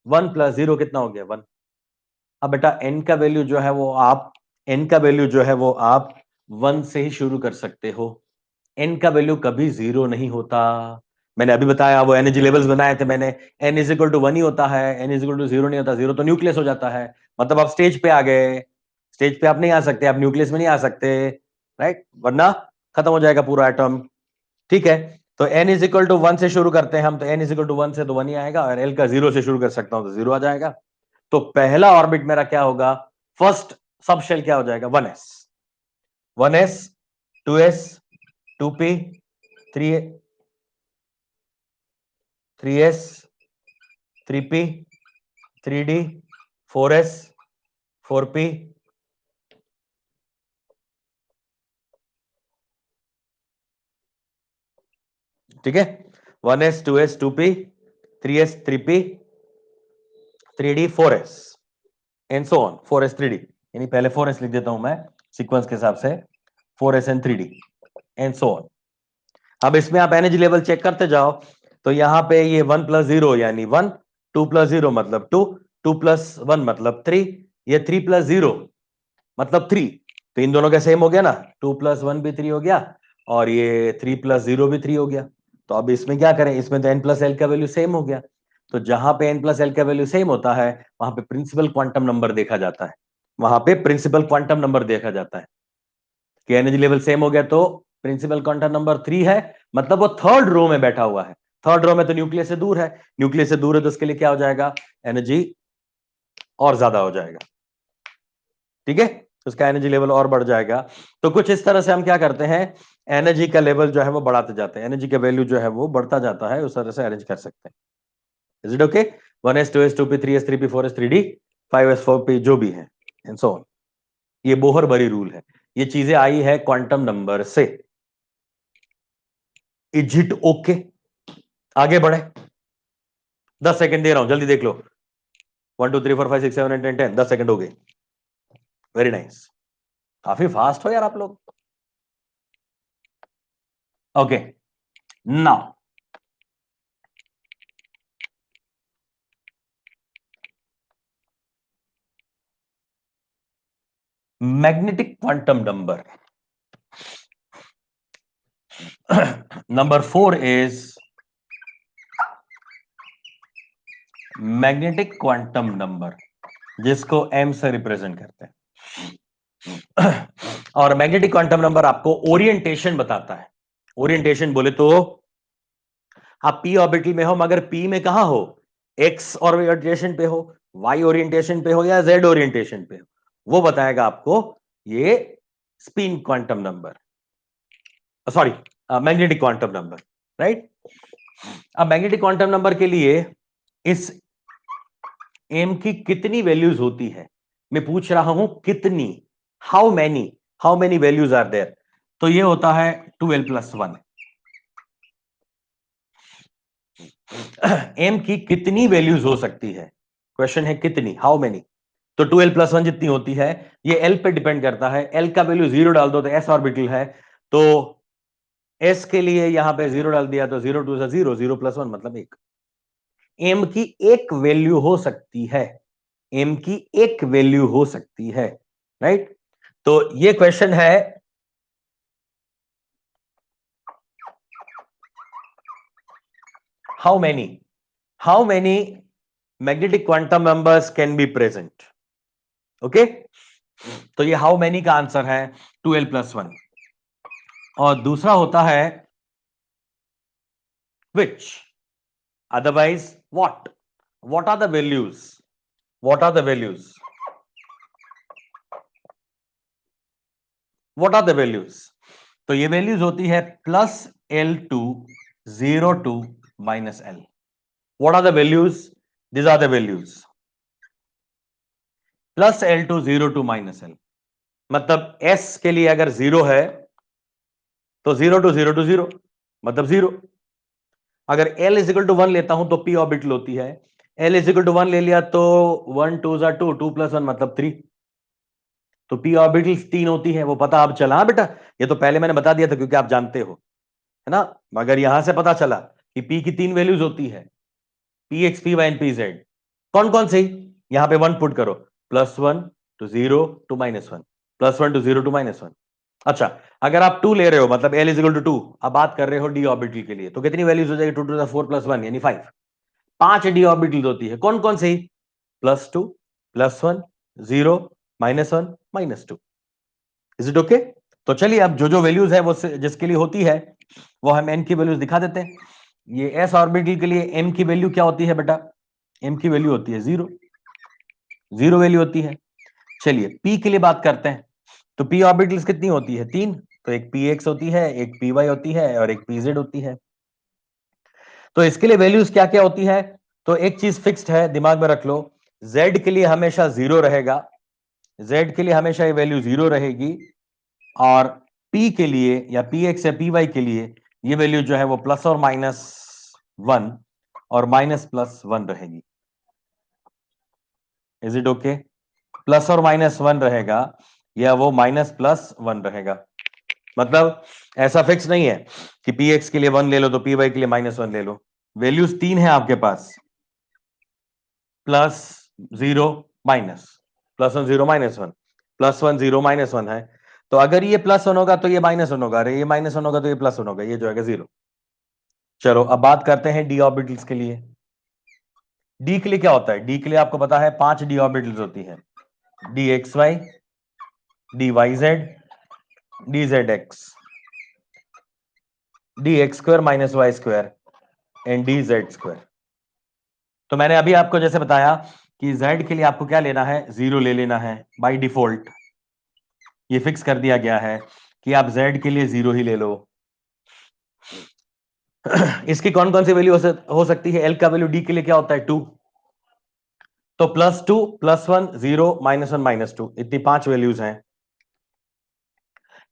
1 प्लस 0 कितना हो गया, 1। अब बेटा एन का वैल्यू जो है वो आप, एन का वैल्यू जो है वो आप 1 से ही शुरू कर सकते हो। एन का वैल्यू कभी 0 नहीं होता। मैंने अभी बताया, वो एनर्जी लेवल्स बनाए थे मैंने, एन इज इक्वल टू 1 ही होता है, एन इज इक्वल टू 0 नहीं होता। 0 तो न्यूक्लियस हो जाता है, मतलब आप स्टेज पे आ गए। स्टेज पे आप नहीं आ सकते, आप न्यूक्लियस में नहीं आ सकते, राइट, वरना खत्म हो जाएगा पूरा एटम। ठीक है, तो एन इज इक्वल टू 1 से शुरू करते हैं हम, तो एन इज इक्वल टू 1 से तो 1 ही आएगा, और एल का 0 से शुरू कर सकता हूं तो 0 आ जाएगा। तो पहला ऑर्बिट मेरा क्या होगा, फर्स्ट सब शेल क्या हो जाएगा, 1s, 1s, 2s, 2p, 3 3s, 3p, 3d, 4s, 4p, ठीक है, 1s, 2s, 2p, 3s, 3p, 3d, 4s and so on, 4s, 3d। यानी पहले 4s लिख देता हूं मैं सीक्वेंस के हिसाब से, 4s and 3d and so on. अब इसमें आप एनर्जी लेवल चेक करते जाओ, तो यहां पे ये 1 प्लस 0 यानी 1, 2 प्लस 0 मतलब 2, 2 प्लस 1 मतलब 3, ये 3 प्लस 0 मतलब 3। तो इन दोनों का सेम हो गया ना, 2 प्लस 1 भी 3 हो गया, और ये 3 प्लस 0 भी 3 हो गया। तो अब इसमें क्या करें, इसमें तो एन प्लस एल का वैल्यू सेम हो गया। तो जहां पे एन प्लस एल का वैल्यू सेम होता है, वहां पे प्रिंसिपल क्वांटम नंबर देखा जाता है, वहां पे प्रिंसिपल क्वांटम नंबर देखा जाता है कि एनर्जी लेवल सेम हो गया, तो प्रिंसिपल क्वांटम नंबर 3 है, मतलब वो थर्ड रो में बैठा हुआ है। थर्ड रो में तो न्यूक्लियस से दूर है, न्यूक्लियस से दूर है, तो उसके लिए क्या हो जाएगा, एनर्जी और ज्यादा हो जाएगा। ठीक है, उसका एनर्जी लेवल और बढ़ जाएगा। तो कुछ इस तरह से हम क्या करते हैं, एनर्जी का लेवल जो है वो बढ़ाते जाते हैं, एनर्जी का वैल्यू जो है वो बढ़ता जाता है, उस तरह से अरेंज कर सकते हैं। Is it okay? 1s, 2s, 2p, 3s, 3p, 4s, 3d, 5s, 4p, जो भी है एंड सो ऑन। ये बोहर बरी रूल है, ये चीजें आई है क्वांटम नंबर से। Is it okay? आगे बढ़े, 10 सेकंड दे रहा हूं, जल्दी देख लो। 1 2 3 4 5 6 7 8 9 10, 10 सेकंड हो गए। वेरी नाइस, काफी फास्ट हो यार आप लोग। Okay, now magnetic quantum number number 4 is magnetic quantum number, जिसको m से रिप्रेजेंट करते हैं। और मैग्नेटिक क्वांटम नंबर आपको ओरिएंटेशन बताता है। ओरिएंटेशन बोले तो आप p ऑर्बिटल में हो, मगर p में कहां हो, x ओरिएंटेशन पे हो, y ओरिएंटेशन पे हो या z ओरिएंटेशन पे हो, वो बताएगा आपको ये spin quantum number, sorry magnetic quantum number, right. अब मैग्नेटिक क्वांटम नंबर के लिए इस m की कितनी वैल्यूज होती है, मैं पूछ रहा हूं कितनी, how many values are there, तो ये होता है 2l+1। m की कितनी वैल्यूज हो सकती है, क्वेश्चन है कितनी, हाउ मेनी, तो 2l+1 जितनी होती है, ये l पे डिपेंड करता है। l का वैल्यू 0 डाल दो तो s ऑर्बिटल है, तो s के लिए यहां पे 0 डाल दिया तो 0 2 0, 0+1 मतलब 1। m की एक वैल्यू हो सकती है, m की एक वैल्यू हो सकती है, राइट। तो ये क्वेश्चन है how many magnetic quantum numbers can be present, okay. तो ये हाउ मेनी का आंसर है 2l+1। और दूसरा होता है which, otherwise what are the values, what are the values, what are the values, तो ये वैल्यूज होती है +l2 0 to -l। what are the values, these are the values +l2 0 to -l, मतलब s के लिए अगर 0 है तो 0 to 0 to 0 मतलब 0। अगर l = 1 लेता हूं तो p ऑर्बिटल होती है, l = 1 ले लिया तो 1 2 2, 2+1 मतलब 3, तो p ऑर्बिटल 3 होती है, वो पता अब चला। हाँ बेटा, ये तो पहले मैंने बता दिया था क्योंकि आप जानते हो, है ना। मगर यहां से पता चला कि p की 3 वैल्यूज होती है, px py एंड pz। कौन कौन सी, यहां पे 1 पुट करो, +1 to 0 to -1, +1 to 0 to -1। अच्छा, अगर आप 2 ले रहे हो मतलब l = 2, अब बात कर रहे हो d ऑर्बिटल के लिए, तो कितनी वैल्यूज हो जाएगी, 2 to the 4 + 1 यानी 5। 5 d ऑर्बिटल होती है, कौन कौन सी, +2 +1 0 -1 -2। Is it okay. तो चलिए अब जो जो वैल्यूज है वो जिसके लिए होती है वो हम n की वैल्यूज दिखा देते हैं। ये s ऑर्बिटल के लिए m की वैल्यू क्या होती है बेटा, m की वैल्यू होती है 0, 0 वैल्यू होती है। चलिए p के लिए बात करते हैं, तो p ऑर्बिटल्स कितनी होती है, 3, तो एक px होती है, एक py होती है और एक pz होती है। तो इसके लिए वैल्यूज क्या क्या होती है, तो एक चीज फिक्स्ड है, दिमाग में रख लो, z के लिए हमेशा 0 रहेगा, z के लिए हमेशा ये वैल्यू 0 रहेगी, और p के लिए या px या py के लिए ये वैल्यू जो है वो +or-1 और -+1 रहेगी। इज इट ओके, +or-1 रहेगा या वो -+1 रहेगा, मतलब ऐसा फिक्स नहीं है कि px के लिए 1 ले लो तो py के लिए -1 ले लो। वैल्यूज 3 है आपके पास, +0 +1 0 -1, +1 0 -1 है, तो अगर ये +1 होगा तो ये -1 होगा, अरे ये -1 होगा तो ये +1 होगा, ये जो है 0। चलो अब बात करते हैं डी ऑर्बिटल्स के लिए। डी के लिए क्या होता है, डी के लिए आपको पता है 5 डी ऑर्बिटल्स होती है, dxy dyz dzx dx² - y² and dz²। तो मैंने अभी आपको जैसे बताया कि z के लिए आपको क्या लेना है, 0 ले लेना है बाय डिफॉल्ट, ये फिक्स कर दिया गया है कि आप z के लिए 0 ही ले लो। इसकी कौन कौन सी वैल्यू हो सकती है, l का वैल्यू d के लिए क्या होता है 2, तो +2 +1 0 -1 -2, इतनी 5 वैल्यूज हैं।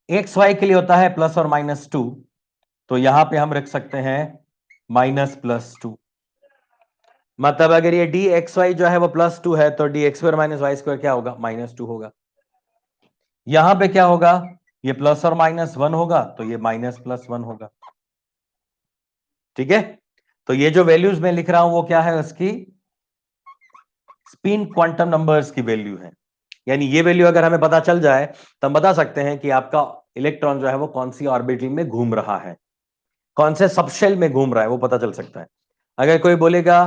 एक्स वाई के लिए होता है +or-2, तो यहां पे हम रख सकते हैं -+2, मतलब अगर ये dxy जो है वो +2 है तो dx² - y² क्या होगा, -2 होगा। यहां पे क्या होगा, ये +or-1 होगा तो ये -+1 होगा। ठीक है, तो ये जो वैल्यूज मैं लिख रहा हूं वो क्या है, उसकी स्पिन क्वांटम नंबर्स की वैल्यू है। यानी ये वैल्यू अगर हमें पता चल जाए तो हम बता सकते हैं कि आपका इलेक्ट्रॉन जो है वो कौन सी ऑर्बिटल में घूम रहा है, कौन से सबशेल में घूम रहा है, वो पता चल सकता है। अगर कोई बोलेगा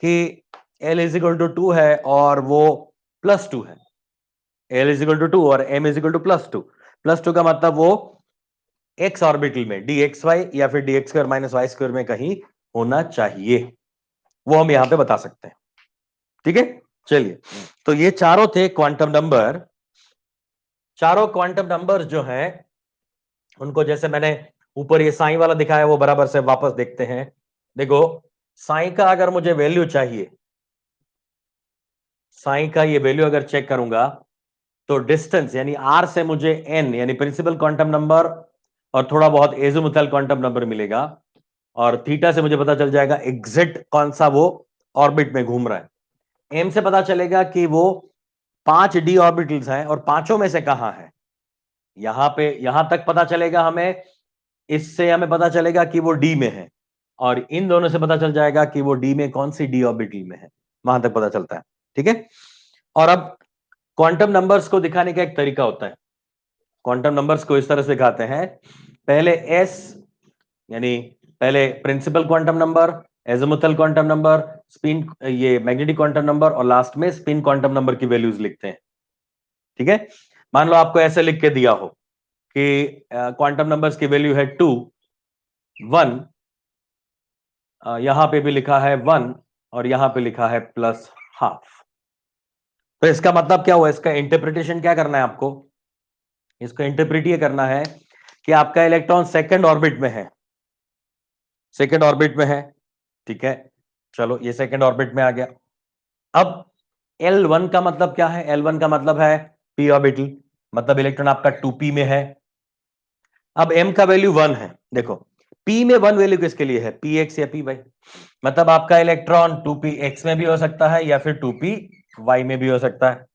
कि L इज इक्वल टू 2 है और वो +2 है, L इज इक्वल टू 2 और M इज इक्वल टू +2 का मतलब वो x ऑर्बिटल में dxy या फिर dx² - y² में कहीं होना चाहिए, वो हम यहां पे बता सकते हैं। ठीक है, चलिए, तो ये चारों थे क्वांटम नंबर। चारों क्वांटम नंबर जो हैं उनको जैसे मैंने ऊपर ये साइन वाला दिखाया वो बराबर से वापस देखते हैं। देखो, साइन का अगर मुझे वैल्यू चाहिए, साइन का ये वैल्यू अगर चेक करूंगा तो डिस्टेंस यानी आर से मुझे एन यानी प्रिंसिपल क्वांटम नंबर और थोड़ा बहुत एजिमुथल क्वांटम नंबर मिलेगा, और थीटा से मुझे पता चल जाएगा एग्जैक्ट कौन सा वो ऑर्बिट में घूम रहा है। एम से पता चलेगा कि वो 5 डी ऑर्बिटल्स हैं और पांचों में से कहां है, यहां पे यहां तक पता चलेगा हमें। इससे हमें पता चलेगा कि वो डी में है, और इन दोनों से पता चल जाएगा कि वो डी में कौन सी डी ऑर्बिटल में है, वहां तक पता चलता है। ठीक है, और अब क्वांटम नंबर्स को दिखाने का एक तरीका होता है। क्वांटम नंबर्स को इस तरह से दिखाते हैं, पहले एस यानी पहले principal quantum number, azimuthal quantum number, spin ये मैग्नेटिक क्वांटम नंबर, और लास्ट में स्पिन क्वांटम नंबर की वैल्यूज लिखते हैं। ठीक है, मान लो आपको ऐसे लिख के दिया हो कि क्वांटम नंबर्स की वैल्यू है 2, 1, यहां पे भी लिखा है 1 और यहां पे लिखा है +½ तो इसका मतलब क्या हुआ, इसका इंटरप्रिटेशन क्या करना है आपको, इसको इंटरप्रिट ये करना है कि आपका इलेक्ट्रॉन सेकंड ऑर्बिट में है, सेकंड ऑर्बिट में है। ठीक है, चलो ये सेकंड ऑर्बिट में आ गया। अब L1 का मतलब क्या है, L1 का मतलब है p ऑर्बिटल, मतलब इलेक्ट्रॉन आपका 2p में है। अब m का वैल्यू 1 है, देखो p में 1 वैल्यू किसके लिए है, px या py, मतलब आपका इलेक्ट्रॉन 2px में भी हो सकता है या फिर 2py में भी हो सकता है।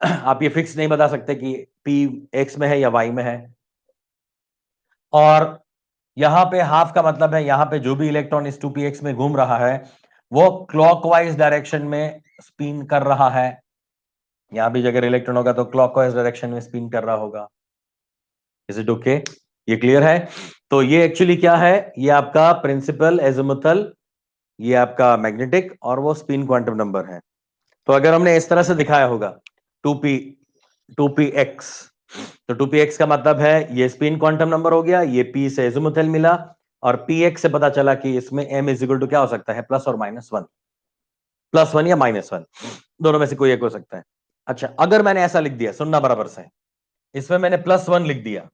आप ये फिक्स नहीं बता सकते कि px में है या y में है। और यहां पे हाफ का मतलब है यहां पे जो भी इलेक्ट्रॉन इस 2px में घूम रहा है वो क्लॉकवाइज डायरेक्शन में स्पिन कर रहा है। यहां भी अगर इलेक्ट्रॉन होगा तो क्लॉकवाइज डायरेक्शन में स्पिन कर रहा होगा। इज इट ओके, ये क्लियर है? तो ये एक्चुअली क्या है, ये आपका प्रिंसिपल एजिमुथल, ये आपका मैग्नेटिक, और वो स्पिन क्वांटम नंबर है। तो अगर हमने इस तरह से दिखाया होगा 2px, तो 2px का मतलब है ये स्पिन क्वांटम नंबर हो गया, ये p से एजिमुथल मिला, और px से पता चला कि इसमें m इज इक्वल टू क्या हो सकता है, +or-1, +1 या -1, दोनों में से कोई एक हो सकता है। अच्छा, अगर मैंने ऐसा लिख दिया, सुनना बराबर से, इसमें मैंने +1 लिख दिया,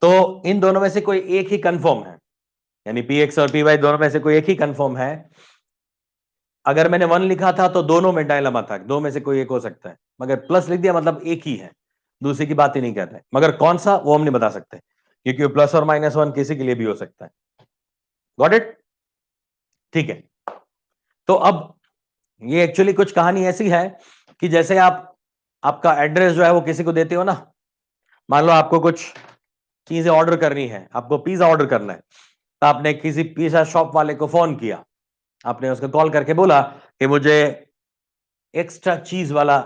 तो इन दोनों में से कोई एक ही कंफर्म है, यानी px और py दोनों में से कोई एक ही कंफर्म है। अगर मैंने 1 लिखा था तो दोनों में डायलेमा था, दो में से कोई एक हो सकता है, मगर प्लस लिख दिया मतलब एक ही है, दूसरे की बात ही नहीं कहते, मगर कौन सा वो हम नहीं बता सकते, क्योंकि +or-1 किसी के लिए भी हो सकता है। Got it? ठीक है, तो अब ये एक्चुअली कुछ कहानी ऐसी है कि जैसे आप आपका एड्रेस जो है वो किसी को देते हो ना, मान लो आपको कुछ चीजें ऑर्डर करनी है, आपको पिज्जा ऑर्डर करना है, तो आपने किसी पिज्जा शॉप वाले को फोन किया, आपने उसको कॉल करके बोला कि मुझे एक्स्ट्रा चीज वाला,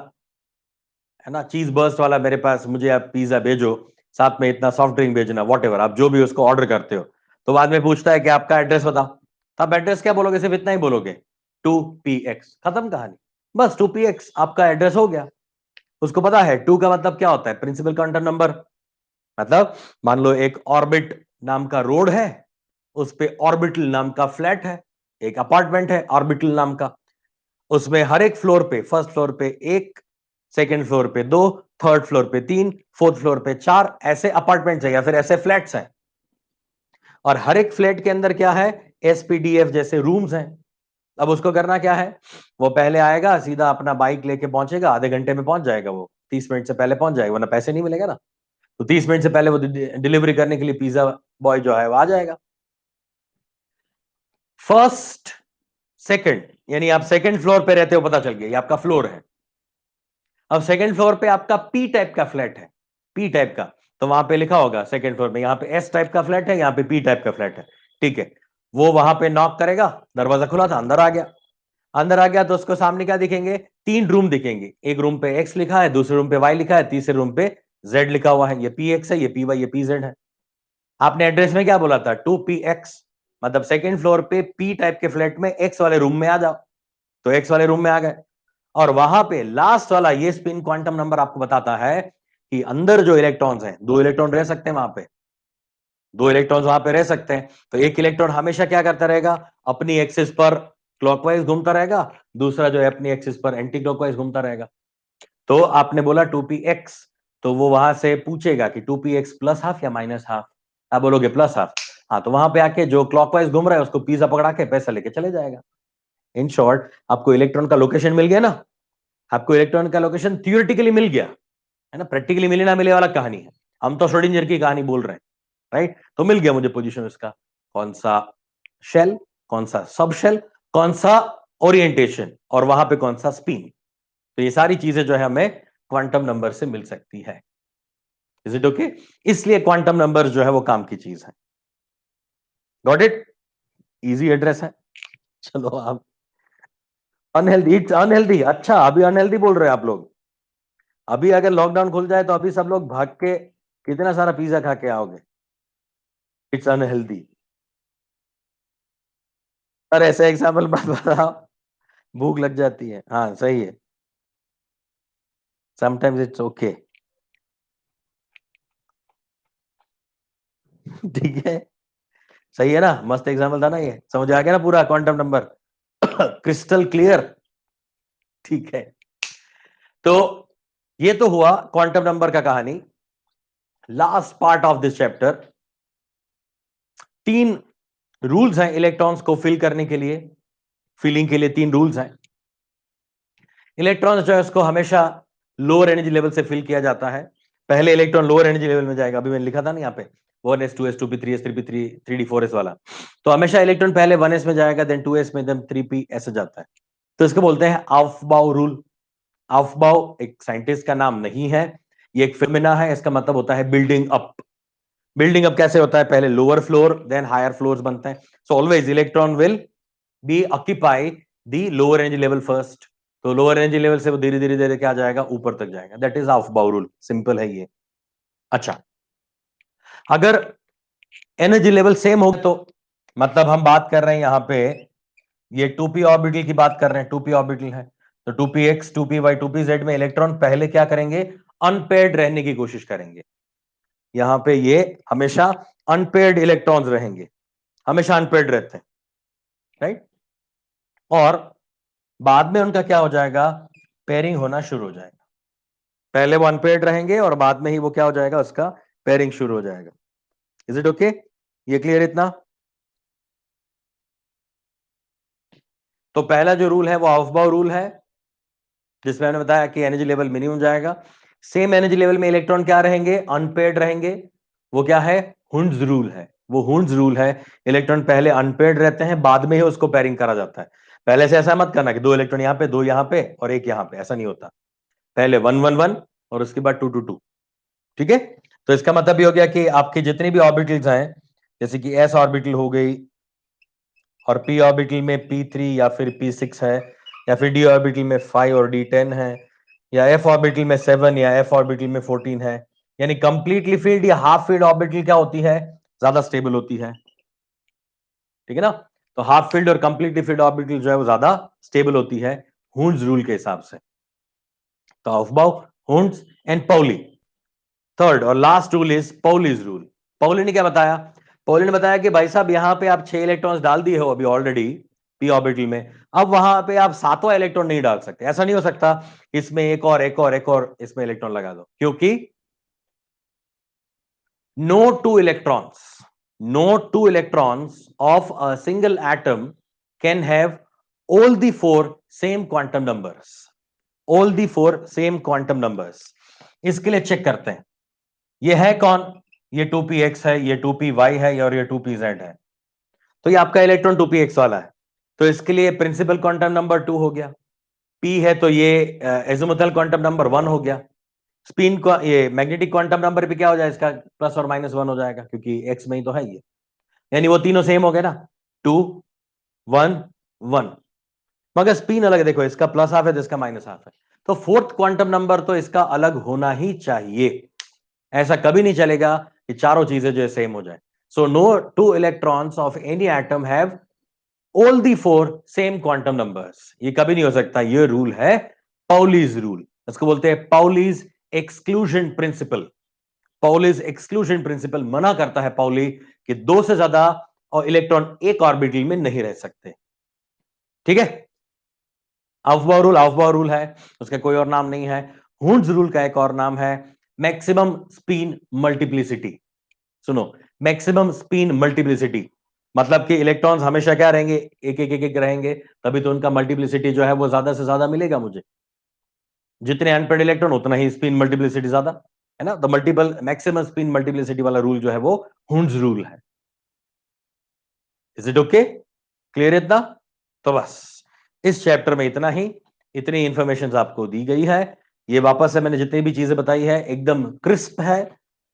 है ना, चीज बर्स्ट वाला मेरे पास, मुझे आप पिज्जा भेजो, साथ में इतना सॉफ्ट ड्रिंक भेजना, वॉट एवर आप जो भी उसको ऑर्डर करते हो। तो बाद में पूछता है कि आपका एड्रेस बताओ, तो आप एड्रेस क्या बोलोगे, सिर्फ इतना ही बोलोगे 2px, खत्म कहानी, बस 2px आपका एड्रेस हो गया। उसको पता है 2 का मतलब क्या होता है, प्रिंसिपल क्वांटम नंबर, मतलब मान लो एक ऑर्बिट नाम का रोड है, उस पे ऑर्बिटल नाम का फ्लैट है, एक अपार्टमेंट है ऑर्बिटल नाम का, उसमें हर एक फ्लोर पे, फर्स्ट फ्लोर पे एक, सेकंड फ्लोर पे दो, थर्ड फ्लोर पे तीन, फोर्थ फ्लोर पे चार, ऐसे अपार्टमेंट्स है या फिर ऐसे फ्लैट्स हैं। और हर एक फ्लैट के अंदर क्या है, एसपीडीएफ जैसे रूम्स हैं। अब उसको करना क्या है, वो पहले आएगा, सीधा अपना बाइक लेके पहुंचेगा, आधे घंटे में पहुंच जाएगा, वो 30 मिनट से पहले पहुंच जाएगा, वरना पैसे नहीं मिलेगा ना। तो 30 मिनट से पहले वो डिलीवरी करने के लिए पिज्जा बॉय जो है वो आ जाएगा। फर्स्ट सेकंड, यानी आप सेकंड फ्लोर पे रहते हो, पता चल गया ये आपका फ्लोर है। अब सेकंड फ्लोर पे आपका पी टाइप का फ्लैट है, पी टाइप का, तो वहां पे लिखा होगा सेकंड फ्लोर में, यहाँ पे एस टाइप का फ्लैट है, यहाँ पे पी टाइप का फ्लैट है। ठीक है, वो वहां पे नॉक करेगा, दरवाजा खुला था, अंदर आ गया। अंदर आ गया तो उसको सामने क्या दिखेंगे? 3 रूम दिखेंगे। एक रूम पे एक्स लिखा है, दूसरे रूम पे वाई लिखा है, तीसरे रूम पे जेड लिखा हुआ है। ये पी एक्स है, ये पी वाई, ये पी जेड है। आपने एड्रेस में क्या बोला था? 2px, मतलब सेकंड फ्लोर पे पी टाइप के फ्लैट में एक्स वाले रूम में आ जाओ। तो एक्स वाले रूम में आ गए, और वहां पे लास्ट वाला ये स्पिन क्वांटम नंबर आपको बताता है कि अंदर जो इलेक्ट्रॉन्स हैं, 2 इलेक्ट्रॉन रह सकते हैं वहां पे, 2 इलेक्ट्रॉन्स वहां पे रह सकते हैं। तो एक इलेक्ट्रॉन हमेशा क्या करता रहेगा? अपनी एक्सिस पर क्लॉकवाइज घूमता रहेगा, दूसरा जो है अपनी एक्सिस पर एंटी क्लॉकवाइज घूमता रहेगा। तो आपने बोला 2px, तो वो वहां से पूछेगा कि 2px प्लस हाफ या माइनस हाफ। आप बोलोगे प्लस हाफ, हाँ, तो वहां पे आके जो क्लॉकवाइज घूम रहा है उसको पिज्जा पकड़ा के पैसा लेके चले जाएगा। इन शॉर्ट, आपको इलेक्ट्रॉन का लोकेशन मिल गया ना, आपको इलेक्ट्रॉन का लोकेशन थियोरेटिकली मिल गया है ना, प्रैक्टिकली मिले ना मिले वाला कहानी है। हम तो श्रोडिंगर की कहानी बोल रहे हैं, राइट? तो मिल गया मुझे पोजीशन उसका, कौन सा शेल, कौन सा सब शेल, कौन सा ओरिएंटेशन, और वहां पे कौन सा स्पिन। तो ये सारी चीजें जो है हमें क्वांटम नंबर से मिल सकती है। Is it okay? इसलिए क्वांटम नंबर जो है वो काम की चीज है। Got it? इजी एड्रेस है। चलो आप, अनहेल्दी, इट्स अनहेल्दी। अच्छा, अभी अनहेल्दी बोल रहे हैं आप लोग? अभी अगर लॉकडाउन खुल जाए तो अभी सब लोग भाग के कितना सारा पिज्जा खा के आओगे? It's unhealthy. और ऐसे एग्जाम्पल मत बताओ, भूख लग जाती है। हाँ सही है, समटाइम्स इट्स ओके। ठीक है, सही है ना? मस्त एग्जाम्पल था ना ये, समझ आ गया ना पूरा क्वांटम नंबर? Crystal clear. ठीक है, तो ये तो हुआ क्वांटम नंबर का कहानी। Last part of this chapter, 3 rules हैं इलेक्ट्रॉन्स को फिल करने के लिए, फिलिंग के लिए 3 रूल्स हैं। इलेक्ट्रॉन्स जो है उसको हमेशा लोअर एनर्जी लेवल से फिल किया जाता है। पहले इलेक्ट्रॉन लोअर एनर्जी लेवल में जाएगा, अभी मैंने लिखा था ना यहाँ पे 1s 2s 2p 3s 3p 3d 4s वाला। तो हमेशा इलेक्ट्रॉन पहले 1s में जाएगा, देन 2s में, देन 3p, ऐसे जाता है। तो इसको बोलते हैं ऑफबाउ रूल। ऑफबाउ एक साइंटिस्ट का नाम नहीं है, ये एक फिनोमेना है। इसका मतलब होता है बिल्डिंग अप। बिल्डिंग अप कैसे होता है? पहले lower floor then higher floors बनते हैं। So always electron will be occupy the lower energy level first. तो लोअर एनर्जी लेवल से वो धीरे धीरे धीरे क्या जाएगा? ऊपर तक जाएगा। दैट इज ऑफबाउ रूल, सिंपल है ये। अच्छा, अगर एनर्जी लेवल सेम हो तो मतलब हम बात कर रहे हैं यहां पे, ये 2p ऑर्बिटल की बात कर रहे हैं, 2p ऑर्बिटल है, तो 2px 2py 2pz में इलेक्ट्रॉन पहले क्या करेंगे? अनपेयर्ड रहने की कोशिश करेंगे। यहां पे ये हमेशा अनपेयर्ड इलेक्ट्रॉन्स रहेंगे, हमेशा अनपेयर्ड रहते हैं, राइट? और बाद में उनका क्या हो जाएगा? पेयरिंग होना शुरू हो जाएगा। पहले वो अनपेयर्ड रहेंगे और बाद में ही वो क्या हो जाएगा? उसका पेयरिंग शुरू हो जाएगा। Is it okay? ये क्लियर इतना? तो पहला जो रूल है वो ऑफबाउ रूल है, जिसमें मैंने बताया कि एनर्जी लेवल मिनिमम जाएगा। सेम एनर्जी लेवल में इलेक्ट्रॉन क्या रहेंगे? अनपेयर्ड रहेंगे। वो क्या है? हुंड्स रूल है। वो हुंड्स रूल है, इलेक्ट्रॉन पहले अनपेयर्ड रहते हैं, बाद में ही उसको पेयरिंग करा जाता है। पहले से ऐसा मत करना कि 2 इलेक्ट्रॉन यहां पे, 2 यहां पे और 1 यहां पे, ऐसा नहीं होता। पहले 1 1 1 और उसके बाद 2 2 2। ठीक है? तो इसका मतलब ये हो गया कि आपके जितनी भी ऑर्बिटल्स हैं, जैसे कि एस ऑर्बिटल हो गई, और पी ऑर्बिटल में p3 या फिर p6 है, या फिर डी ऑर्बिटल में 5 और d10 है, या एफ ऑर्बिटल में 7 या एफ ऑर्बिटल में 14 है। यानी कंप्लीटली फील्ड या हाफ फील्ड ऑर्बिटल क्या होती है? ज्यादा स्टेबल होती है। ठीक है ना? तो हाफ फील्ड और कंप्लीटली फील्ड ऑर्बिटल जो है वो ज्यादा स्टेबल होती है हुंड्स रूल के हिसाब से। तो aufbau, Hund's and Pauli. Third और last rule is Pauli's rule. Pauli ने क्या बताया? पाउली ने बताया कि भाई साहब यहां पे आप 6 इलेक्ट्रॉन्स डाल दिए हो अभी ऑलरेडी पी ऑर्बिटल में, अब वहां पे आप 7वां इलेक्ट्रॉन नहीं डाल सकते। ऐसा नहीं हो सकता इसमें एक और एक और एक और इसमें इलेक्ट्रॉन लगा दो, क्योंकि no two electrons, no two electrons of a single atom can have all the 4 same quantum numbers, all the 4 same quantum numbers। इसके लिए चेक करते हैं, ये है कौन? ये 2px है, ये 2py है, और ये 2pz है। तो ये आपका इलेक्ट्रॉन 2px वाला है, तो इसके लिए प्रिंसिपल क्वांटम नंबर 2 हो गया। p है तो ये एजिमुथल क्वांटम नंबर 1 हो गया। स्पिन को ये मैग्नेटिक क्वांटम नंबर पे क्या हो जाएगा? इसका प्लस और माइनस 1 हो जाएगा, क्योंकि x में ही तो है ये। यानी वो तीनों सेम हो गए ना। 2 1 1, मगर स्पिन अलग है, देखो इसका प्लस हाफ है तो इसका माइनस हाफ है, तो फोर्थ क्वांटम नंबर तो इसका अलग होना ही चाहिए। ऐसा कभी नहीं चलेगा कि चारों चीजें जो सेम हो जाए। So no two electrons of any atom have all the four same quantum numbers, ये कभी नहीं हो सकता। ये रूल है पाउलीज रूल, इसको बोलते हैं Pauli's exclusion principle. Pauli's exclusion principle मना करता है पाउली कि दो से ज्यादा और इलेक्ट्रॉन एक ऑर्बिटल में नहीं रह सकते। ठीक है, अफबाउ रूल है, उसका कोई और नाम नहीं है। हुंड्स रूल का एक और नाम है मैक्सिमम स्पिन मल्टीप्लिसिटी। सुनो, मैक्सिमम स्पिन मल्टीप्लिसिटी मतलब कि इलेक्ट्रॉन्स हमेशा क्या रहेंगे, एक एक एक एक रहेंगे, तभी तो उनका मल्टीप्लिसिटी जो है वो ज्यादा से ज्यादा मिलेगा मुझे। जितने अनपेड इलेक्ट्रॉन उतना ही स्पिन मल्टीप्लिसिटी ज्यादा है ना। तो मल्टीपल मैक्सिमम स्पिन मल्टीप्लिसिटी वाला रूल जो है वो हुंड्स रूल है। इज इट ओके, क्लियर इतना? तो बस इस चैप्टर में इतना ही, इतनी इंफॉर्मेशन आपको दी गई है। ये वापस से मैंने जितनी भी चीजें बताई है एकदम क्रिस्प है,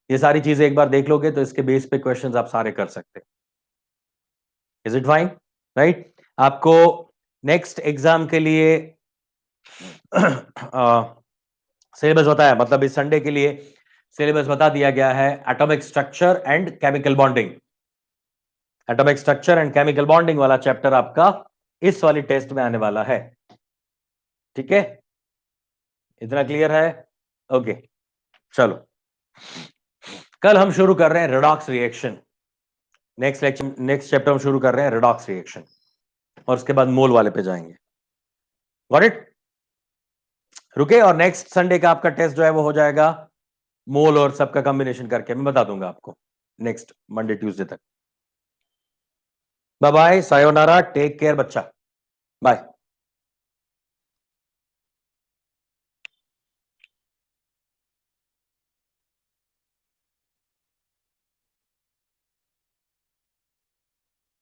ये सारी चीजें एक बार देख लोगे तो इसके बेस पे क्वेश्चंस आप सारे कर सकते हैं। Is it fine, right? आपको नेक्स्ट एग्जाम के लिए सिलेबस बताया, मतलब इस संडे के लिए सिलेबस बता दिया गया है। Atomic structure and chemical bonding, atomic structure and chemical bonding वाला चैप्टर आपका इस वाली टेस्ट में आने वाला है। ठीक है, इतना क्लियर है? ओके, चलो कल हम शुरू कर रहे हैं रेडॉक्स रिएक्शन। नेक्स्ट चैप्टर हम शुरू कर रहे हैं रेडॉक्स रिएक्शन, और उसके बाद मोल वाले पे जाएंगे। Got it? रुके, और नेक्स्ट संडे का आपका टेस्ट जो है वो हो जाएगा मोल और सबका कॉम्बिनेशन करके, मैं बता दूंगा आपको नेक्स्ट मंडे ट्यूसडे तक। Bye bye, sayonara, take care बच्चा, बाय।